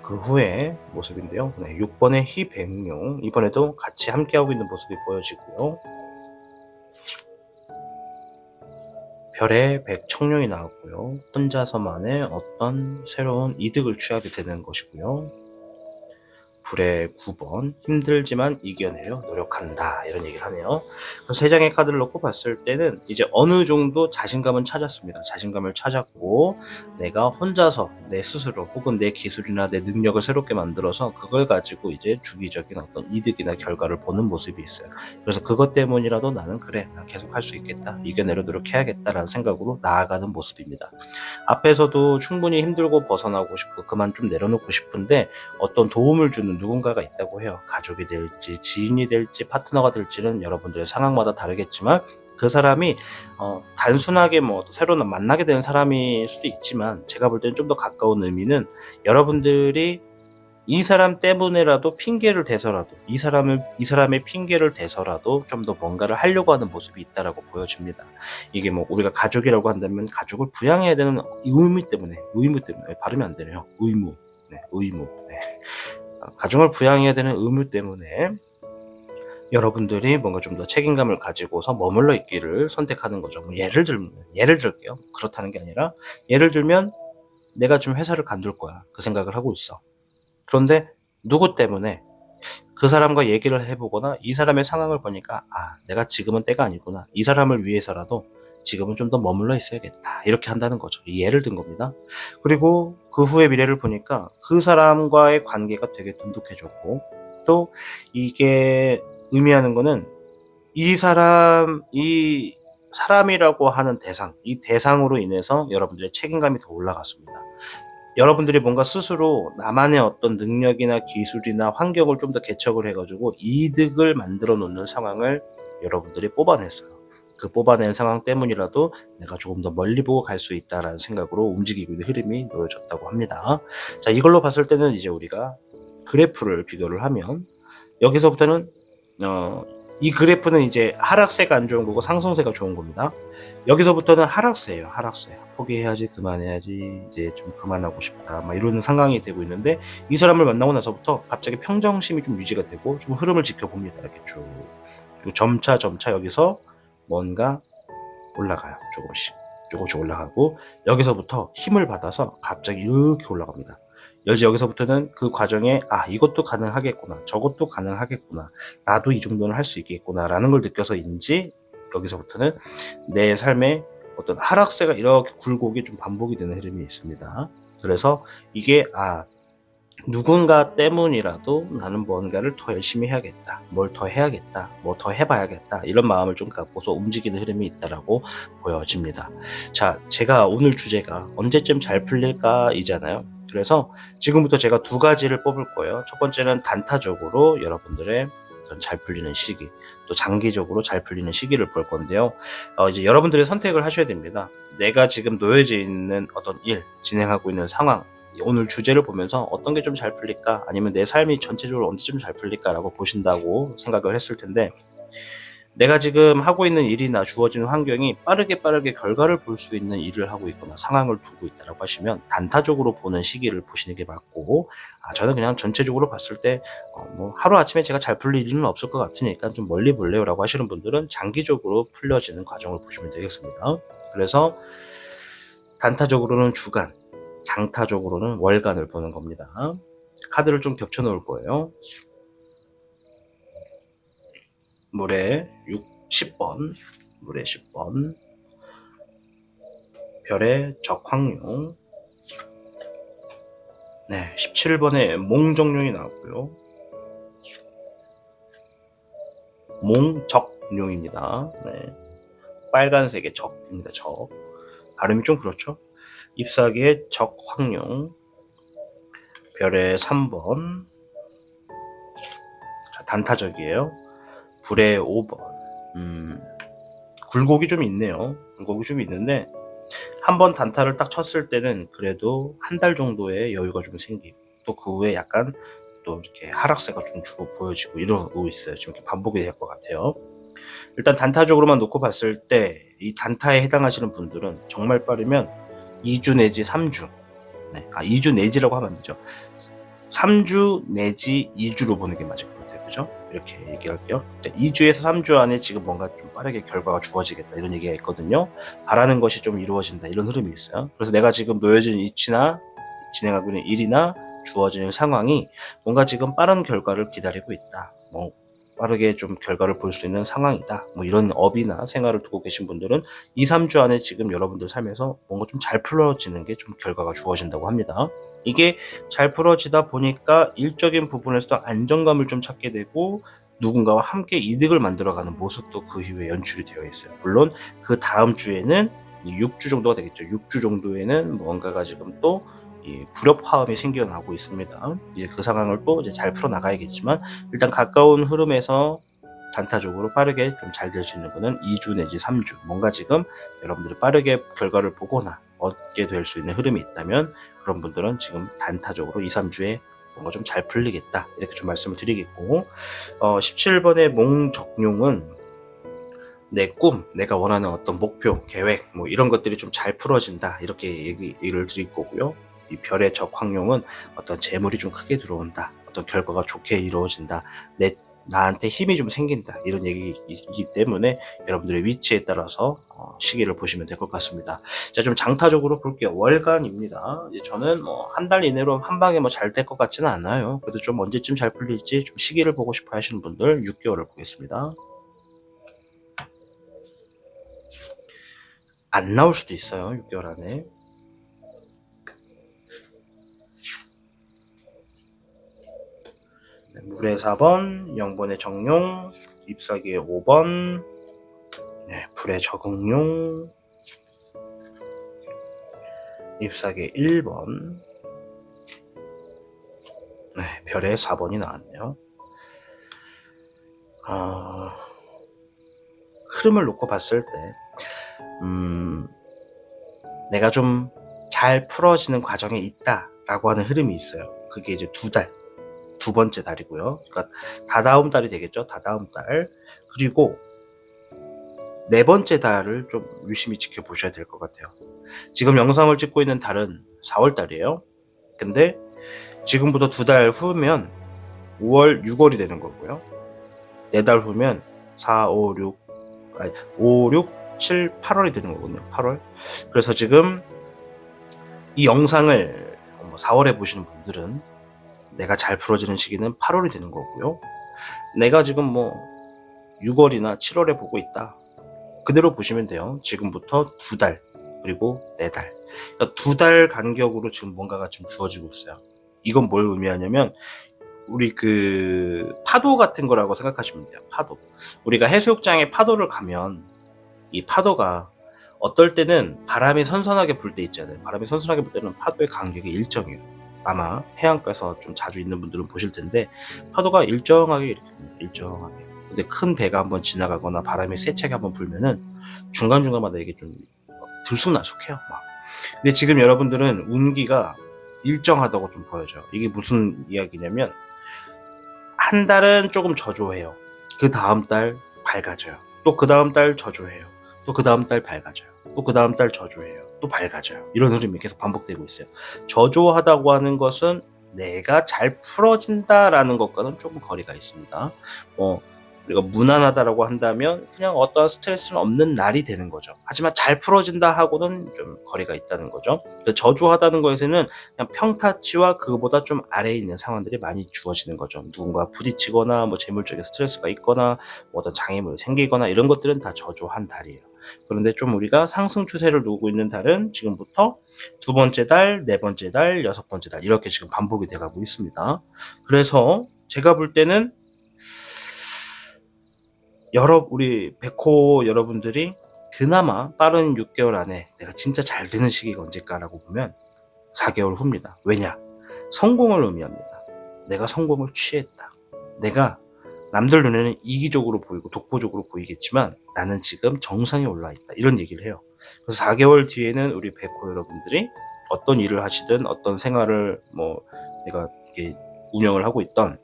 그 후에 모습인데요. 6번의 희백룡, 이번에도 같이 함께하고 있는 모습이 보여지고요. 별의 백청룡이 나왔고요. 혼자서만의 어떤 새로운 이득을 취하게 되는 것이고요. 불의 9번, 힘들지만 이겨내려 노력한다, 이런 얘기를 하네요. 그래서 3장의 카드를 놓고 봤을 때는 이제 어느 정도 자신감은 찾았습니다. 자신감을 찾았고 내가 혼자서 내 스스로 혹은 내 기술이나 내 능력을 새롭게 만들어서 그걸 가지고 이제 주기적인 어떤 이득이나 결과를 보는 모습이 있어요. 그래서 그것 때문이라도 나는 그래, 난 계속 할 수 있겠다, 이겨내려 노력해야겠다라는 생각으로 나아가는 모습입니다. 앞에서도 충분히 힘들고 벗어나고 싶고 그만 좀 내려놓고 싶은데 어떤 도움을 주는 누군가가 있다고 해요. 가족이 될지 지인이 될지 파트너가 될지는 여러분들의 상황마다 다르겠지만 그 사람이 단순하게 뭐 새로 만나게 되는 사람일 수도 있지만 제가 볼 때는 좀 더 가까운 의미는 여러분들이 이 사람 때문에라도 핑계를 대서라도 이 사람의 핑계를 대서라도 좀 더 뭔가를 하려고 하는 모습이 있다라고 보여집니다. 이게 뭐 우리가 가족이라고 한다면 가족을 부양해야 되는 의무 때문에 발음이 안 되네요. 의무. 네, 의무. 네. 가정을 부양해야 되는 의무 때문에 여러분들이 뭔가 좀 더 책임감을 가지고서 머물러 있기를 선택하는 거죠. 뭐 예를 들게요. 그렇다는 게 아니라 예를 들면 내가 좀 회사를 관둘 거야. 그 생각을 하고 있어. 그런데 누구 때문에 그 사람과 얘기를 해보거나 이 사람의 상황을 보니까 내가 지금은 때가 아니구나. 이 사람을 위해서라도 지금은 좀 더 머물러 있어야겠다. 이렇게 한다는 거죠. 예를 든 겁니다. 그리고 그 후의 미래를 보니까 그 사람과의 관계가 되게 돈독해졌고 또 이게 의미하는 거는 이 사람이라고 하는 이 대상으로 인해서 여러분들의 책임감이 더 올라갔습니다. 여러분들이 뭔가 스스로 나만의 어떤 능력이나 기술이나 환경을 좀 더 개척을 해가지고 이득을 만들어 놓는 상황을 여러분들이 뽑아냈어요. 그 뽑아낸 상황 때문이라도 내가 조금 더 멀리 보고 갈 수 있다라는 생각으로 움직이고 있는 흐름이 놓여졌다고 합니다. 자, 이걸로 봤을 때는 이제 우리가 그래프를 비교를 하면 여기서부터는 이 그래프는 이제 하락세가 안 좋은 거고 상승세가 좋은 겁니다. 여기서부터는 하락세예요. 하락세. 포기해야지, 그만해야지, 이제 좀 그만하고 싶다, 막 이런 상황이 되고 있는데 이 사람을 만나고 나서부터 갑자기 평정심이 좀 유지가 되고 좀 흐름을 지켜봅니다. 이렇게 쭉. 그리고 점차 여기서 뭔가 올라가요. 조금씩 올라가고 여기서부터 힘을 받아서 갑자기 이렇게 올라갑니다. 여기서부터는 그 과정에 이것도 가능하겠구나, 저것도 가능하겠구나, 나도 이 정도는 할 수 있겠구나 라는 걸 느껴서인지 여기서부터는 내 삶에 어떤 하락세가 이렇게 굴곡이 좀 반복이 되는 흐름이 있습니다. 그래서 이게 누군가 때문이라도 나는 뭔가를 더 열심히 해야겠다, 뭘 더 해야겠다, 뭐 더 해봐야겠다, 이런 마음을 좀 갖고서 움직이는 흐름이 있다라고 보여집니다. 자, 제가 오늘 주제가 언제쯤 잘 풀릴까 이잖아요. 그래서 지금부터 제가 두 가지를 뽑을 거예요. 첫 번째는 단타적으로 여러분들의 잘 풀리는 시기, 또 장기적으로 잘 풀리는 시기를 볼 건데요. 이제 여러분들이 선택을 하셔야 됩니다. 내가 지금 놓여져 있는 어떤 일, 진행하고 있는 상황, 오늘 주제를 보면서 어떤 게 좀 잘 풀릴까, 아니면 내 삶이 전체적으로 언제쯤 잘 풀릴까라고 보신다고 생각을 했을 텐데, 내가 지금 하고 있는 일이나 주어지는 환경이 빠르게 결과를 볼 수 있는 일을 하고 있거나 상황을 두고 있다고 하시면 단타적으로 보는 시기를 보시는 게 맞고, 저는 그냥 전체적으로 봤을 때 뭐 하루아침에 제가 잘 풀릴 일은 없을 것 같으니까 좀 멀리 볼래요 라고 하시는 분들은 장기적으로 풀려지는 과정을 보시면 되겠습니다. 그래서 단타적으로는 주간, 장타적으로는 월간을 보는 겁니다. 카드를 좀 겹쳐 놓을 거예요. 물의 10번, 물의 10번, 별의 적황룡, 네, 17번에 몽정룡이 나왔고요. 몽적룡입니다. 네, 빨간색의 적입니다. 적. 발음이 좀 그렇죠? 잎사귀의 적황룡, 별의 3번, 자, 단타적이에요. 불의 5번. 굴곡이 좀 있네요. 굴곡이 좀 있는데 한번 단타를 딱 쳤을 때는 그래도 한 달 정도의 여유가 좀 생기고 또 그 후에 약간 또 이렇게 하락세가 좀 주로 보여지고 이러고 있어요. 지금 이렇게 반복이 될 것 같아요. 일단 단타적으로만 놓고 봤을 때 이 단타에 해당하시는 분들은 정말 빠르면 2주 내지 3주, 2주 내지라고 하면 안 되죠. 3주 내지 2주로 보는 게 맞을 것 같아요. 그죠? 이렇게 얘기할게요. 2주에서 3주 안에 지금 뭔가 좀 빠르게 결과가 주어지겠다, 이런 얘기가 있거든요. 바라는 것이 좀 이루어진다, 이런 흐름이 있어요. 그래서 내가 지금 놓여진 위치나 진행하고 있는 일이나 주어지는 상황이 뭔가 지금 빠른 결과를 기다리고 있다, 뭐 빠르게 좀 결과를 볼 수 있는 상황이다, 뭐 이런 업이나 생활을 두고 계신 분들은 2, 3주 안에 지금 여러분들 삶에서 뭔가 좀 잘 풀어지는 게 좀 결과가 주어진다고 합니다. 이게 잘 풀어지다 보니까 일적인 부분에서도 안정감을 좀 찾게 되고 누군가와 함께 이득을 만들어가는 모습도 그 이후에 연출이 되어 있어요. 물론 그 다음 주에는 6주 정도가 되겠죠. 6주 정도에는 뭔가가 지금 또 불협화음이 생겨나고 있습니다. 이제 그 상황을 또 이제 잘 풀어나가야겠지만 일단 가까운 흐름에서 단타적으로 빠르게 좀 잘 될 수 있는 거는 2주 내지 3주. 뭔가 지금 여러분들이 빠르게 결과를 보거나 얻게 될 수 있는 흐름이 있다면 그런 분들은 지금 단타적으로 2, 3주에 뭔가 좀 잘 풀리겠다. 이렇게 좀 말씀을 드리겠고, 17번의 몽적룡은 내 꿈, 내가 원하는 어떤 목표, 계획, 뭐 이런 것들이 좀 잘 풀어진다. 이렇게 얘기를 드릴 거고요. 이 별의 적황룡은 어떤 재물이 좀 크게 들어온다. 어떤 결과가 좋게 이루어진다. 나한테 힘이 좀 생긴다. 이런 얘기이기 때문에 여러분들의 위치에 따라서 시기를 보시면 될 것 같습니다. 자, 좀 장타적으로 볼게요. 월간입니다. 저는 뭐 한 달 이내로 한 방에 뭐 잘 될 것 같지는 않아요. 그래도 좀 언제쯤 잘 풀릴지 좀 시기를 보고 싶어 하시는 분들 6개월을 보겠습니다. 안 나올 수도 있어요. 6개월 안에. 네, 물의 4번, 영번의 정룡, 잎사귀의 5번, 네, 불의 적응룡, 잎사귀의 1번, 네, 별의 4번이 나왔네요. 흐름을 놓고 봤을 때 내가 좀 잘 풀어지는 과정에 있다라고 하는 흐름이 있어요. 그게 이제 두 번째 달이고요. 그러니까 다다음 달이 되겠죠. 다다음 달. 그리고 네 번째 달을 좀 유심히 지켜보셔야 될 것 같아요. 지금 영상을 찍고 있는 달은 4월 달이에요. 근데 지금부터 2달 후면 5월, 6월이 되는 거고요. 4달 후면 5, 6, 7, 8월이 되는 거거든요. 8월. 그래서 지금 이 영상을 4월에 보시는 분들은 내가 잘 풀어지는 시기는 8월이 되는 거고요. 내가 지금 뭐 6월이나 7월에 보고 있다. 그대로 보시면 돼요. 지금부터 2달, 그리고 4달. 그러니까 2달 간격으로 지금 뭔가가 좀 주어지고 있어요. 이건 뭘 의미하냐면 우리 그 파도 같은 거라고 생각하시면 돼요. 파도. 우리가 해수욕장에 파도를 가면 이 파도가 어떨 때는 바람이 선선하게 불 때 있잖아요. 바람이 선선하게 불 때는 파도의 간격이 일정해요. 아마 해안가에서 좀 자주 있는 분들은 보실 텐데 파도가 일정하게 이렇게 봅니다. 일정하게. 근데 큰 배가 한번 지나가거나 바람이 세차게 한번 불면은 중간중간마다 이게 좀 들쑥날쑥해요. 막. 근데 지금 여러분들은 운기가 일정하다고 좀 보여져요. 이게 무슨 이야기냐면 한 달은 조금 저조해요. 그 다음 달 밝아져요. 또 그 다음 달 저조해요. 또 그 다음 달 밝아져요. 또 그 다음 달 저조해요. 또 밝아져요. 이런 흐름이 계속 반복되고 있어요. 저조하다고 하는 것은 내가 잘 풀어진다라는 것과는 조금 거리가 있습니다. 우리가 무난하다라고 한다면 그냥 어떠한 스트레스는 없는 날이 되는 거죠. 하지만 잘 풀어진다 하고는 좀 거리가 있다는 거죠. 저조하다는 것에는 그냥 평타치와 그거보다 좀 아래에 있는 상황들이 많이 주어지는 거죠. 누군가 부딪히거나 뭐 재물적인 스트레스가 있거나 뭐 어떤 장애물이 생기거나 이런 것들은 다 저조한 달이에요. 그런데 좀 우리가 상승 추세를 놓고 있는 달은 지금부터 2번째 달, 4번째 달, 6번째 달 이렇게 지금 반복이 돼가고 있습니다. 그래서 제가 볼 때는 우리 백호 여러분들이 그나마 빠른 6개월 안에 내가 진짜 잘 되는 시기가 언제까라고 보면 4개월 후입니다. 왜냐? 성공을 의미합니다. 내가 성공을 취했다. 내가 남들 눈에는 이기적으로 보이고 독보적으로 보이겠지만 나는 지금 정상에 올라 있다. 이런 얘기를 해요. 그래서 4개월 뒤에는 우리 백호 여러분들이 어떤 일을 하시든 어떤 생활을 내가 운영을 하고 있던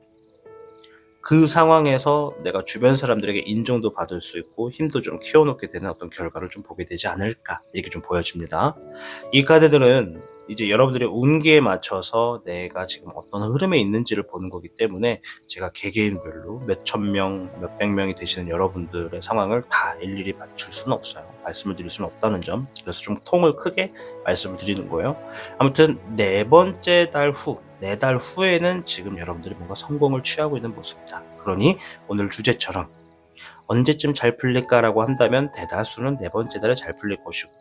그 상황에서 내가 주변 사람들에게 인정도 받을 수 있고 힘도 좀 키워놓게 되는 어떤 결과를 좀 보게 되지 않을까 이렇게 좀 보여집니다. 이 카드들은 이제 여러분들의 운기에 맞춰서 내가 지금 어떤 흐름에 있는지를 보는 거기 때문에 제가 개개인별로 몇천 명, 몇백 명이 되시는 여러분들의 상황을 다 일일이 맞출 수는 없어요. 말씀을 드릴 수는 없다는 점. 그래서 좀 통을 크게 말씀을 드리는 거예요. 아무튼 4번째 달 후, 4달 후에는 지금 여러분들이 뭔가 성공을 취하고 있는 모습이다. 그러니 오늘 주제처럼 언제쯤 잘 풀릴까라고 한다면 대다수는 4번째 달에 잘 풀릴 것이고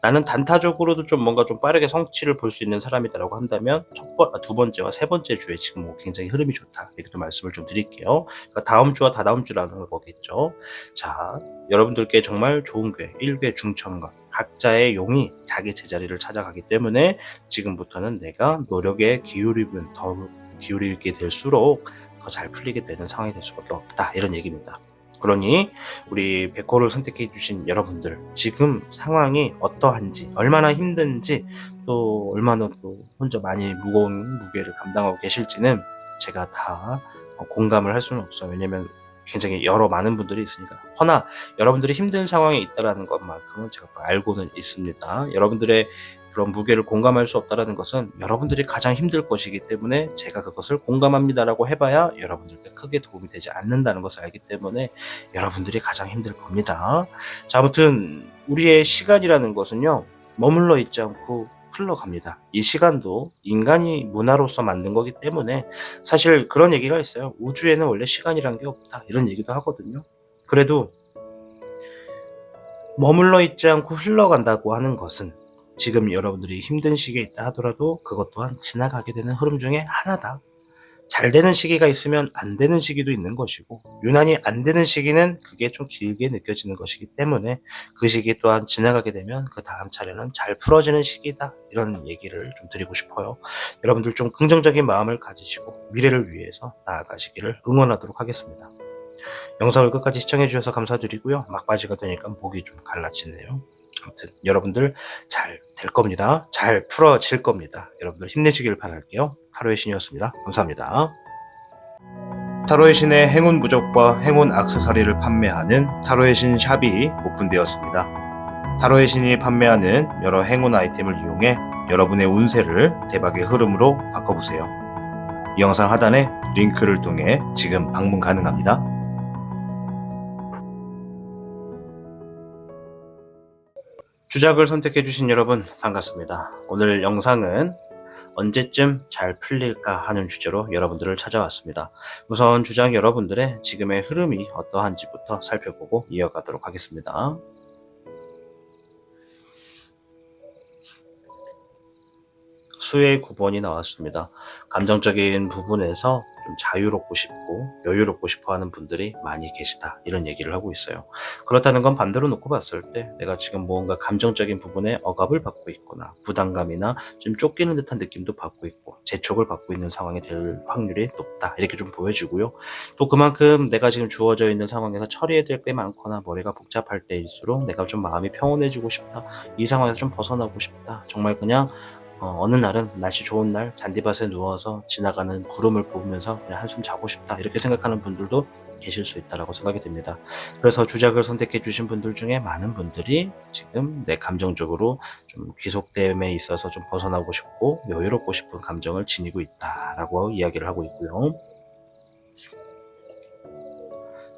나는 단타적으로도 좀 뭔가 좀 빠르게 성취를 볼 수 있는 사람이다라고 한다면 2번째와 3번째 주에 지금 굉장히 흐름이 좋다. 이렇게 또 말씀을 좀 드릴게요. 그러니까 다음 주와 다다음 주라는 거겠죠. 자, 여러분들께 정말 좋은 기회, 1궤 중천과 각자의 용이 자기 제자리를 찾아가기 때문에 지금부터는 내가 노력에 기울이면 더 기울이게 될수록 더 잘 풀리게 되는 상황이 될 수밖에 없다. 이런 얘기입니다. 그러니 우리 백호를 선택해 주신 여러분들, 지금 상황이 어떠한지, 얼마나 힘든지, 또 얼마나 또 혼자 많이 무거운 무게를 감당하고 계실지는 제가 다 공감을 할 수는 없어요. 왜냐면 굉장히 많은 분들이 있으니까. 허나 여러분들이 힘든 상황에 있다라는 것만큼은 제가 또 알고는 있습니다. 여러분들의 그런 무게를 공감할 수 없다라는 것은 여러분들이 가장 힘들 것이기 때문에 제가 그것을 공감합니다라고 해봐야 여러분들께 크게 도움이 되지 않는다는 것을 알기 때문에 여러분들이 가장 힘들 겁니다. 자, 아무튼 우리의 시간이라는 것은요, 머물러 있지 않고 흘러갑니다. 이 시간도 인간이 문화로서 만든 거기 때문에 사실 그런 얘기가 있어요. 우주에는 원래 시간이란 게 없다, 이런 얘기도 하거든요. 그래도 머물러 있지 않고 흘러간다고 하는 것은 지금 여러분들이 힘든 시기에 있다 하더라도 그것 또한 지나가게 되는 흐름 중에 하나다. 잘 되는 시기가 있으면 안 되는 시기도 있는 것이고, 유난히 안 되는 시기는 그게 좀 길게 느껴지는 것이기 때문에 그 시기 또한 지나가게 되면 그 다음 차례는 잘 풀어지는 시기다, 이런 얘기를 좀 드리고 싶어요. 여러분들 좀 긍정적인 마음을 가지시고 미래를 위해서 나아가시기를 응원하도록 하겠습니다. 영상을 끝까지 시청해 주셔서 감사드리고요. 막바지가 되니까 목이 좀 갈라지네요. 아무튼 여러분들 잘 될 겁니다. 잘 풀어질 겁니다. 여러분들 힘내시길 바랄게요. 타로의 신이었습니다. 감사합니다. 타로의 신의 행운 부적과 행운 액세서리를 판매하는 타로의 신 샵이 오픈되었습니다. 타로의 신이 판매하는 여러 행운 아이템을 이용해 여러분의 운세를 대박의 흐름으로 바꿔보세요. 이 영상 하단에 링크를 통해 지금 방문 가능합니다. 주작을 선택해주신 여러분 반갑습니다. 오늘 영상은 언제쯤 잘 풀릴까 하는 주제로 여러분들을 찾아왔습니다. 우선 주작 여러분들의 지금의 흐름이 어떠한지부터 살펴보고 이어가도록 하겠습니다. 수의 9번이 나왔습니다. 감정적인 부분에서 좀 자유롭고 싶고 여유롭고 싶어 하는 분들이 많이 계시다, 이런 얘기를 하고 있어요. 그렇다는 건 반대로 놓고 봤을 때 내가 지금 뭔가 감정적인 부분에 억압을 받고 있거나 부담감이나 좀 쫓기는 듯한 느낌도 받고 있고 재촉을 받고 있는 상황이 될 확률이 높다, 이렇게 좀 보여지고요. 또 그만큼 내가 지금 주어져 있는 상황에서 처리해야 될 게 많거나 머리가 복잡할 때일수록 내가 좀 마음이 평온해지고 싶다, 이 상황에서 좀 벗어나고 싶다, 정말 그냥 어느 날은 날씨 좋은 날 잔디밭에 누워서 지나가는 구름을 보면서 그냥 한숨 자고 싶다, 이렇게 생각하는 분들도 계실 수 있다고 생각이 듭니다. 그래서 주작을 선택해 주신 분들 중에 많은 분들이 지금 내 감정적으로 좀 귀속됨에 있어서 좀 벗어나고 싶고 여유롭고 싶은 감정을 지니고 있다라고 이야기를 하고 있고요.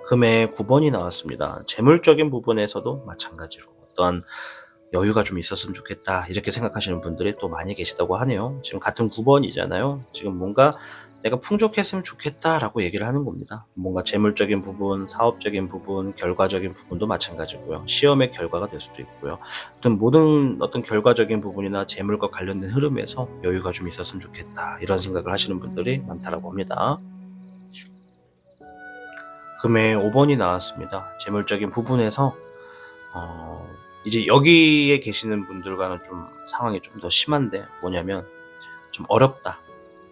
금의 9번이 나왔습니다. 재물적인 부분에서도 마찬가지로 어떤 여유가 좀 있었으면 좋겠다, 이렇게 생각하시는 분들이 또 많이 계시다고 하네요. 지금 같은 9번이잖아요. 지금 뭔가 내가 풍족했으면 좋겠다라고 얘기를 하는 겁니다. 뭔가 재물적인 부분, 사업적인 부분, 결과적인 부분도 마찬가지고요. 시험의 결과가 될 수도 있고요. 아무튼 모든 어떤 결과적인 부분이나 재물과 관련된 흐름에서 여유가 좀 있었으면 좋겠다, 이런 생각을 하시는 분들이 많다고 합니다. 금의 5번이 나왔습니다. 재물적인 부분에서 이제 여기에 계시는 분들과는 좀 상황이 좀 더 심한데, 뭐냐면 좀 어렵다,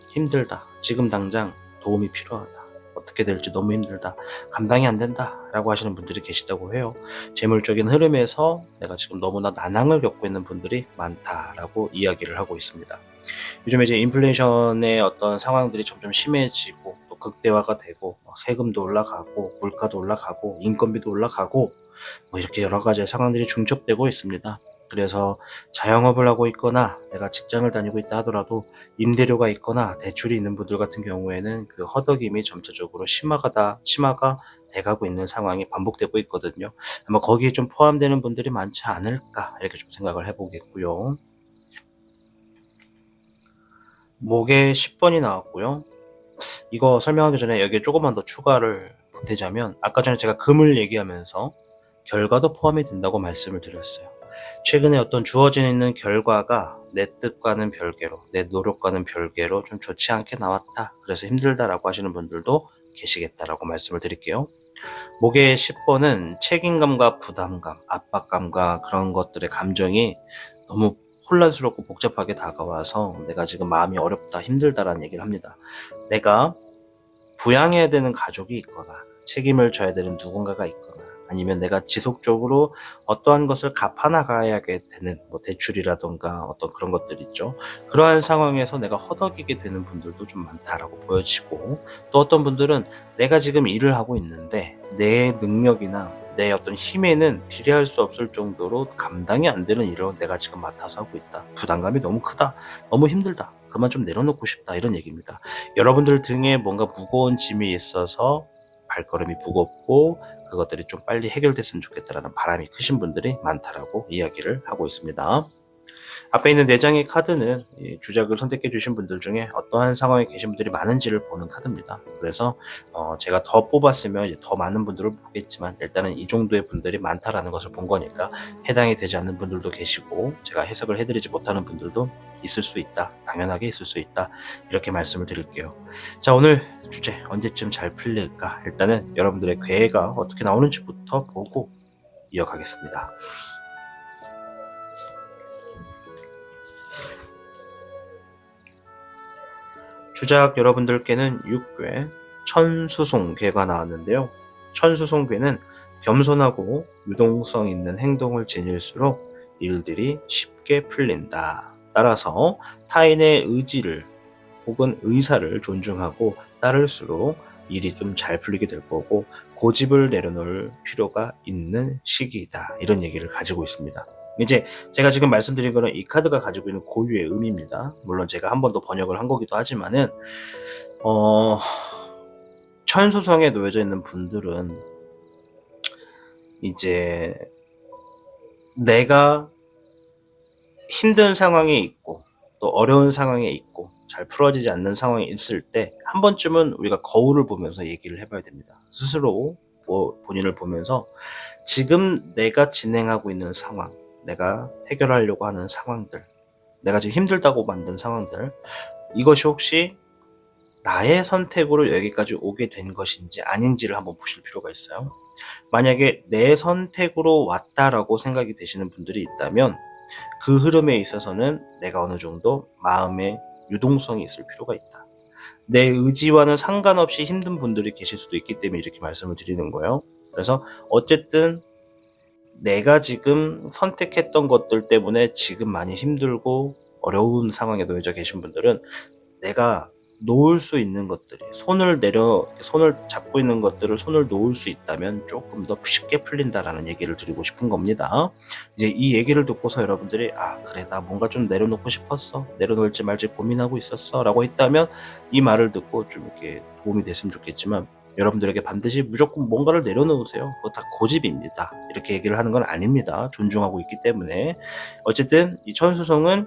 힘들다, 지금 당장 도움이 필요하다, 어떻게 될지 너무 힘들다, 감당이 안 된다 라고 하시는 분들이 계시다고 해요. 재물적인 흐름에서 내가 지금 너무나 난항을 겪고 있는 분들이 많다라고 이야기를 하고 있습니다. 요즘에 이제 인플레이션의 어떤 상황들이 점점 심해지고 또 극대화가 되고 세금도 올라가고 물가도 올라가고 인건비도 올라가고 이렇게 여러 가지 상황들이 중첩되고 있습니다. 그래서 자영업을 하고 있거나 내가 직장을 다니고 있다 하더라도 임대료가 있거나 대출이 있는 분들 같은 경우에는 그 허덕임이 점차적으로 심화가 돼가고 있는 상황이 반복되고 있거든요. 아마 거기에 좀 포함되는 분들이 많지 않을까, 이렇게 좀 생각을 해보겠고요. 목에 10번이 나왔고요. 이거 설명하기 전에 여기에 조금만 더 추가를 보태자면, 아까 전에 제가 금을 얘기하면서 결과도 포함이 된다고 말씀을 드렸어요. 최근에 어떤 주어져 있는 결과가 내 뜻과는 별개로, 내 노력과는 별개로 좀 좋지 않게 나왔다, 그래서 힘들다라고 하시는 분들도 계시겠다라고 말씀을 드릴게요. 목의 10번은 책임감과 부담감, 압박감과 그런 것들의 감정이 너무 혼란스럽고 복잡하게 다가와서 내가 지금 마음이 어렵다, 힘들다라는 얘기를 합니다. 내가 부양해야 되는 가족이 있거나 책임을 져야 되는 누군가가 있거나 아니면 내가 지속적으로 어떠한 것을 갚아나가야 되는 뭐 대출이라던가 어떤 그런 것들 있죠. 그러한 상황에서 내가 허덕이게 되는 분들도 좀 많다라고 보여지고, 또 어떤 분들은 내가 지금 일을 하고 있는데 내 능력이나 내 어떤 힘에는 비례할 수 없을 정도로 감당이 안 되는 일을 내가 지금 맡아서 하고 있다. 부담감이 너무 크다. 너무 힘들다. 그만 좀 내려놓고 싶다. 이런 얘기입니다. 여러분들 등에 뭔가 무거운 짐이 있어서 발걸음이 무겁고 그것들이 좀 빨리 해결됐으면 좋겠다라는 바람이 크신 분들이 많다라고 이야기를 하고 있습니다. 앞에 있는 4장의 카드는 주작을 선택해 주신 분들 중에 어떠한 상황에 계신 분들이 많은지를 보는 카드입니다. 그래서 제가 더 뽑았으면 이제 더 많은 분들을 보겠지만 일단은 이 정도의 분들이 많다라는 것을 본 거니까 해당이 되지 않는 분들도 계시고 제가 해석을 해드리지 못하는 분들도 있을 수 있다. 당연하게 있을 수 있다. 이렇게 말씀을 드릴게요. 자, 오늘 주제 언제쯤 잘 풀릴까? 일단은 여러분들의 괴가 어떻게 나오는지부터 보고 이어가겠습니다. 주작 여러분들께는 6궤 천수송괴가 나왔는데요. 천수송괴는 겸손하고 유동성 있는 행동을 지닐수록 일들이 쉽게 풀린다. 따라서 타인의 의지를 혹은 의사를 존중하고 따를수록 일이 좀 잘 풀리게 될 거고 고집을 내려놓을 필요가 있는 시기이다. 이런 얘기를 가지고 있습니다. 이제 제가 지금 말씀드린 거는 이 카드가 가지고 있는 고유의 의미입니다. 물론 제가 한 번 더 번역을 한 거기도 하지만은 천수성에 놓여져 있는 분들은 이제 내가 힘든 상황에 있고 또 어려운 상황에 있고 잘 풀어지지 않는 상황에 있을 때 한 번쯤은 우리가 거울을 보면서 얘기를 해봐야 됩니다. 스스로 본인을 보면서 지금 내가 진행하고 있는 상황, 내가 해결하려고 하는 상황들, 내가 지금 힘들다고 만든 상황들, 이것이 혹시 나의 선택으로 여기까지 오게 된 것인지 아닌지를 한번 보실 필요가 있어요. 만약에 내 선택으로 왔다라고 생각이 되시는 분들이 있다면 그 흐름에 있어서는 내가 어느 정도 마음의 유동성이 있을 필요가 있다. 내 의지와는 상관없이 힘든 분들이 계실 수도 있기 때문에 이렇게 말씀을 드리는 거예요. 그래서 어쨌든 내가 지금 선택했던 것들 때문에 지금 많이 힘들고 어려운 상황에 놓여져 계신 분들은 내가 놓을 수 있는 것들이 손을 잡고 있는 것들을 손을 놓을 수 있다면 조금 더 쉽게 풀린다라는 얘기를 드리고 싶은 겁니다. 이제 이 얘기를 듣고서 여러분들이 그래, 나 뭔가 좀 내려놓고 싶었어, 내려놓을지 말지 고민하고 있었어 라고 했다면 이 말을 듣고 좀 이렇게 도움이 됐으면 좋겠지만, 여러분들에게 반드시 무조건 뭔가를 내려놓으세요. 그거 다 고집입니다. 이렇게 얘기를 하는 건 아닙니다. 존중하고 있기 때문에. 어쨌든 이 천수성은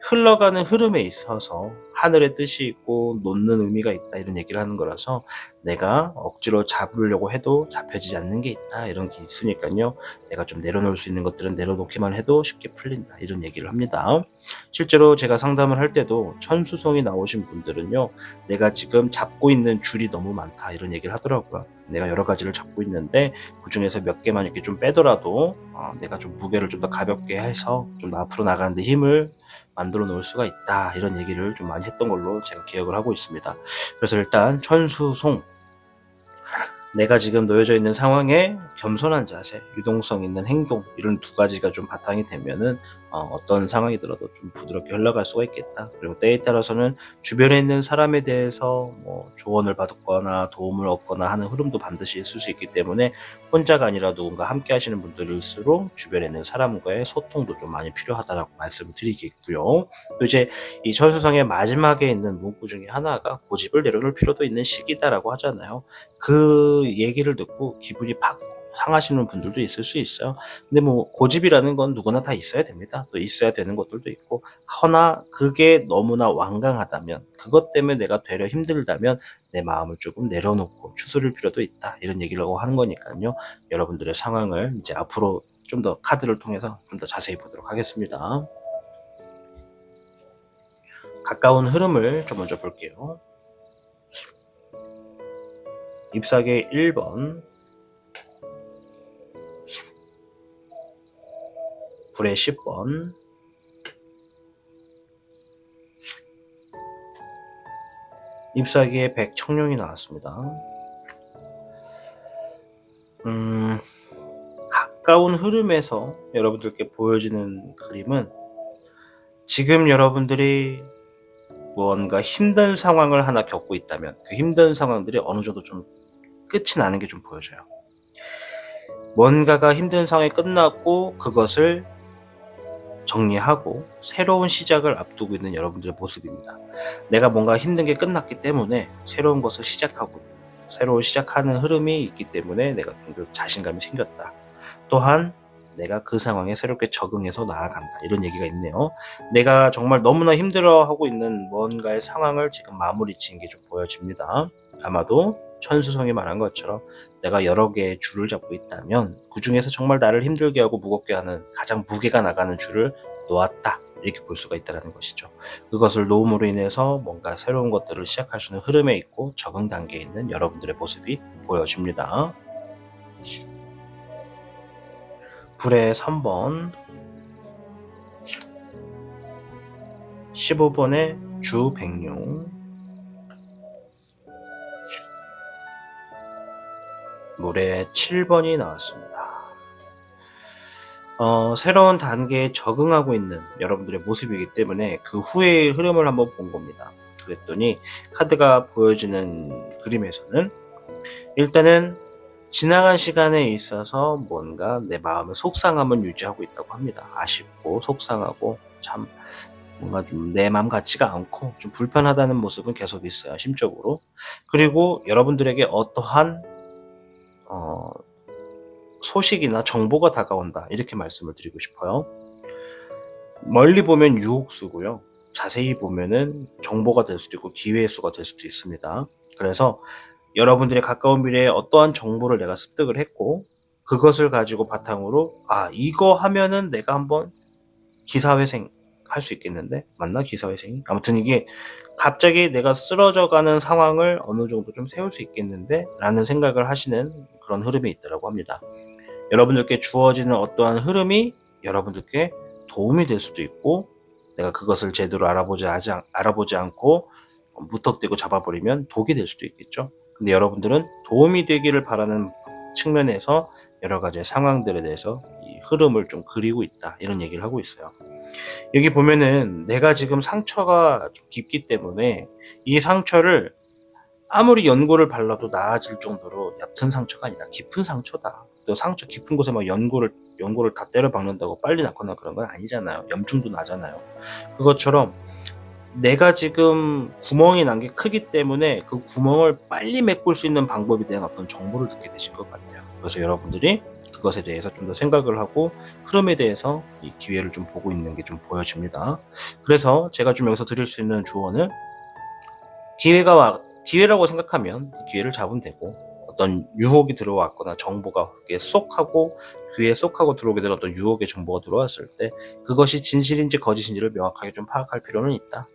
흘러가는 흐름에 있어서 하늘의 뜻이 있고 놓는 의미가 있다, 이런 얘기를 하는 거라서 내가 억지로 잡으려고 해도 잡혀지지 않는 게 있다, 이런 게 있으니까요. 내가 좀 내려놓을 수 있는 것들은 내려놓기만 해도 쉽게 풀린다, 이런 얘기를 합니다. 실제로 제가 상담을 할 때도 천수성이 나오신 분들은요, 내가 지금 잡고 있는 줄이 너무 많다, 이런 얘기를 하더라고요. 내가 여러 가지를 잡고 있는데 그 중에서 몇 개만 이렇게 좀 빼더라도 내가 좀 무게를 좀 더 가볍게 해서 좀 앞으로 나가는데 힘을 만들어 놓을 수가 있다, 이런 얘기를 좀 많이 했던 걸로 제가 기억을 하고 있습니다. 그래서 일단 천수송, 내가 지금 놓여져 있는 상황에 겸손한 자세, 유동성 있는 행동, 이런 두 가지가 좀 바탕이 되면은 어떤 상황이 들어도 좀 부드럽게 흘러갈 수가 있겠다. 그리고 때에 따라서는 주변에 있는 사람에 대해서 뭐 조언을 받거나 도움을 얻거나 하는 흐름도 반드시 있을 수 있기 때문에 혼자가 아니라 누군가 함께 하시는 분들일수록 주변에 있는 사람과의 소통도 좀 많이 필요하다라고 말씀을 드리겠고요. 또 이제 이 천수성의 마지막에 있는 문구 중에 하나가 고집을 내려놓을 필요도 있는 시기다라고 하잖아요. 그 얘기를 듣고 기분이 팍 상하시는 분들도 있을 수 있어요. 근데 뭐 고집이라는 건 누구나 다 있어야 됩니다. 또 있어야 되는 것들도 있고, 허나 그게 너무나 완강하다면, 그것 때문에 내가 되려 힘들다면 내 마음을 조금 내려놓고 추스릴 필요도 있다, 이런 얘기라고 하는 거니까요. 여러분들의 상황을 이제 앞으로 좀 더 카드를 통해서 좀 더 자세히 보도록 하겠습니다. 가까운 흐름을 좀 먼저 볼게요. 잎사귀 1번, 불의 10번, 잎사귀의 백청룡이 나왔습니다. 음, 가까운 흐름에서 여러분들께 보여지는 그림은 지금 여러분들이 무언가 힘든 상황을 하나 겪고 있다면 그 힘든 상황들이 어느 정도 좀 끝이 나는 게 좀 보여져요. 뭔가가 힘든 상황이 끝났고 그것을 정리하고 새로운 시작을 앞두고 있는 여러분들의 모습입니다. 내가 뭔가 힘든 게 끝났기 때문에 새로운 것을 시작하고 새로운 시작하는 흐름이 있기 때문에 내가 좀 자신감이 생겼다. 또한 내가 그 상황에 새롭게 적응해서 나아간다. 이런 얘기가 있네요. 내가 정말 너무나 힘들어하고 있는 뭔가의 상황을 지금 마무리 지은 게 좀 보여집니다. 아마도 천수성이 말한 것처럼 내가 여러 개의 줄을 잡고 있다면 그 중에서 정말 나를 힘들게 하고 무겁게 하는 가장 무게가 나가는 줄을 놓았다. 이렇게 볼 수가 있다는 것이죠. 그것을 놓음으로 인해서 뭔가 새로운 것들을 시작할 수 있는 흐름에 있고 적응 단계에 있는 여러분들의 모습이 보여집니다. 불의 3번, 15번의 주백룡, 물의 7번이 나왔습니다. 새로운 단계에 적응하고 있는 여러분들의 모습이기 때문에 그 후의 흐름을 한번 본 겁니다. 그랬더니 카드가 보여지는 그림에서는 일단은 지나간 시간에 있어서 뭔가 내 마음의 속상함을 유지하고 있다고 합니다. 아쉽고 속상하고 참 뭔가 좀 내 맘 같지가 않고 좀 불편하다는 모습은 계속 있어요, 심적으로. 그리고 여러분들에게 어떠한 어, 소식이나 정보가 다가온다. 이렇게 말씀을 드리고 싶어요. 멀리 보면 유혹수고요. 자세히 보면은 정보가 될 수도 있고 기회의 수가 될 수도 있습니다. 그래서 여러분들의 가까운 미래에 어떠한 정보를 내가 습득을 했고 그것을 가지고 바탕으로 이거 하면은 내가 한번 기사회생 할 수 있겠는데 맞나 기사회생이? 아무튼 이게 갑자기 내가 쓰러져가는 상황을 어느 정도 좀 세울 수 있겠는데 라는 생각을 하시는 그런 흐름이 있더라고 합니다. 여러분들께 주어지는 어떠한 흐름이 여러분들께 도움이 될 수도 있고 내가 그것을 제대로 알아보지 않고 무턱대고 잡아버리면 독이 될 수도 있겠죠. 근데 여러분들은 도움이 되기를 바라는 측면에서 여러 가지 상황들에 대해서 이 흐름을 좀 그리고 있다. 이런 얘기를 하고 있어요. 여기 보면은 내가 지금 상처가 좀 깊기 때문에 이 상처를 아무리 연고를 발라도 나아질 정도로 옅은 상처가 아니다. 깊은 상처다. 또 상처 깊은 곳에 막 연고를 다 때려 박는다고 빨리 낫거나 그런 건 아니잖아요. 염증도 나잖아요. 그것처럼 내가 지금 구멍이 난 게 크기 때문에 그 구멍을 빨리 메꿀 수 있는 방법에 대한 어떤 정보를 듣게 되실 것 같아요. 그래서 여러분들이 그것에 대해서 좀 더 생각을 하고 흐름에 대해서 이 기회를 좀 보고 있는 게 좀 보여집니다. 그래서 제가 좀 여기서 드릴 수 있는 조언은 기회라고 생각하면 그 기회를 잡으면 되고 어떤 유혹이 들어왔거나 정보가 귀에 쏙 하고 들어오게 된 어떤 유혹의 정보가 들어왔을 때 그것이 진실인지 거짓인지를 명확하게 좀 파악할 필요는 있다.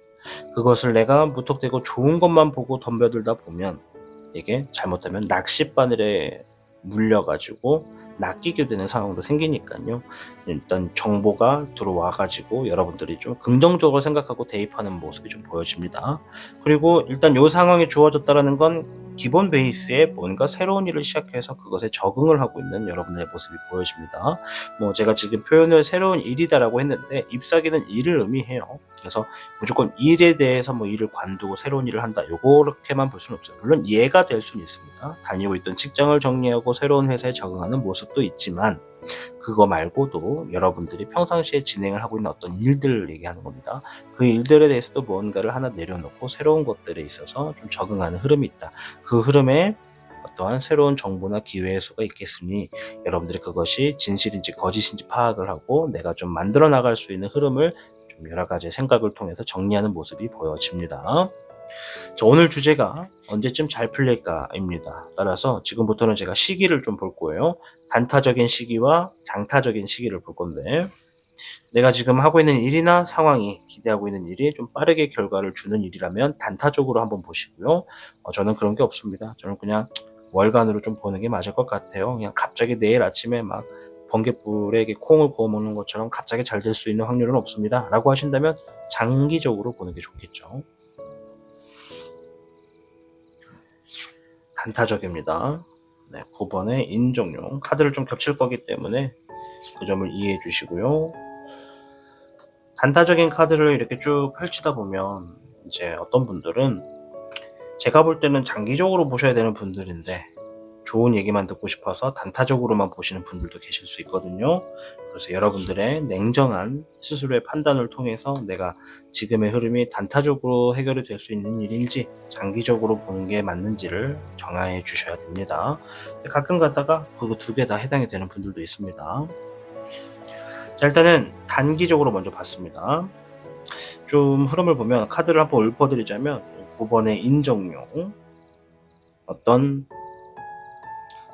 그것을 내가 무턱대고 좋은 것만 보고 덤벼들다 보면 이게 잘못하면 낚싯바늘에 물려가지고 낚이게 되는 상황도 생기니까요. 일단 정보가 들어와가지고 여러분들이 좀 긍정적으로 생각하고 대입하는 모습이 좀 보여집니다. 그리고 일단 이 상황이 주어졌다는 건 기본 베이스에 뭔가 새로운 일을 시작해서 그것에 적응을 하고 있는 여러분들의 모습이 보여집니다. 제가 지금 표현을 새로운 일이다라고 했는데 잎사귀는 일을 의미해요. 그래서 무조건 일에 대해서 일을 관두고 새로운 일을 한다. 요렇게만 볼 수는 없어요. 물론 이해가 될 수는 있습니다. 다니고 있던 직장을 정리하고 새로운 회사에 적응하는 모습도 있지만 그거 말고도 여러분들이 평상시에 진행을 하고 있는 어떤 일들을 얘기하는 겁니다. 그 일들에 대해서도 무언가를 하나 내려놓고 새로운 것들에 있어서 좀 적응하는 흐름이 있다. 그 흐름에 어떠한 새로운 정보나 기회의 수가 있겠으니 여러분들이 그것이 진실인지 거짓인지 파악을 하고 내가 좀 만들어 나갈 수 있는 흐름을 좀 여러 가지 생각을 통해서 정리하는 모습이 보여집니다. 자, 오늘 주제가 언제쯤 잘 풀릴까입니다. 따라서 지금부터는 제가 시기를 좀 볼 거예요. 단타적인 시기와 장타적인 시기를 볼 건데 내가 지금 하고 있는 일이나 상황이 기대하고 있는 일이 좀 빠르게 결과를 주는 일이라면 단타적으로 한번 보시고요. 저는 그런 게 없습니다. 저는 그냥 월간으로 좀 보는 게 맞을 것 같아요. 그냥 갑자기 내일 아침에 막 번갯불에 콩을 구워 먹는 것처럼 갑자기 잘 될 수 있는 확률은 없습니다. 라고 하신다면 장기적으로 보는 게 좋겠죠. 단타적입니다. 9번의 인정용 카드를 좀 겹칠 거기 때문에 그 점을 이해해 주시고요. 단타적인 카드를 이렇게 쭉 펼치다 보면 이제 어떤 분들은 제가 볼 때는 장기적으로 보셔야 되는 분들인데 좋은 얘기만 듣고 싶어서 단타적으로만 보시는 분들도 계실 수 있거든요. 그래서 여러분들의 냉정한 스스로의 판단을 통해서 내가 지금의 흐름이 단타적으로 해결이 될 수 있는 일인지 장기적으로 보는 게 맞는지를 정해 주셔야 됩니다. 가끔 가다가 그 두 개 다 해당이 되는 분들도 있습니다. 자, 일단은 단기적으로 먼저 봤습니다. 좀 흐름을 보면 카드를 한번 읊어드리자면 9번의 인정용, 어떤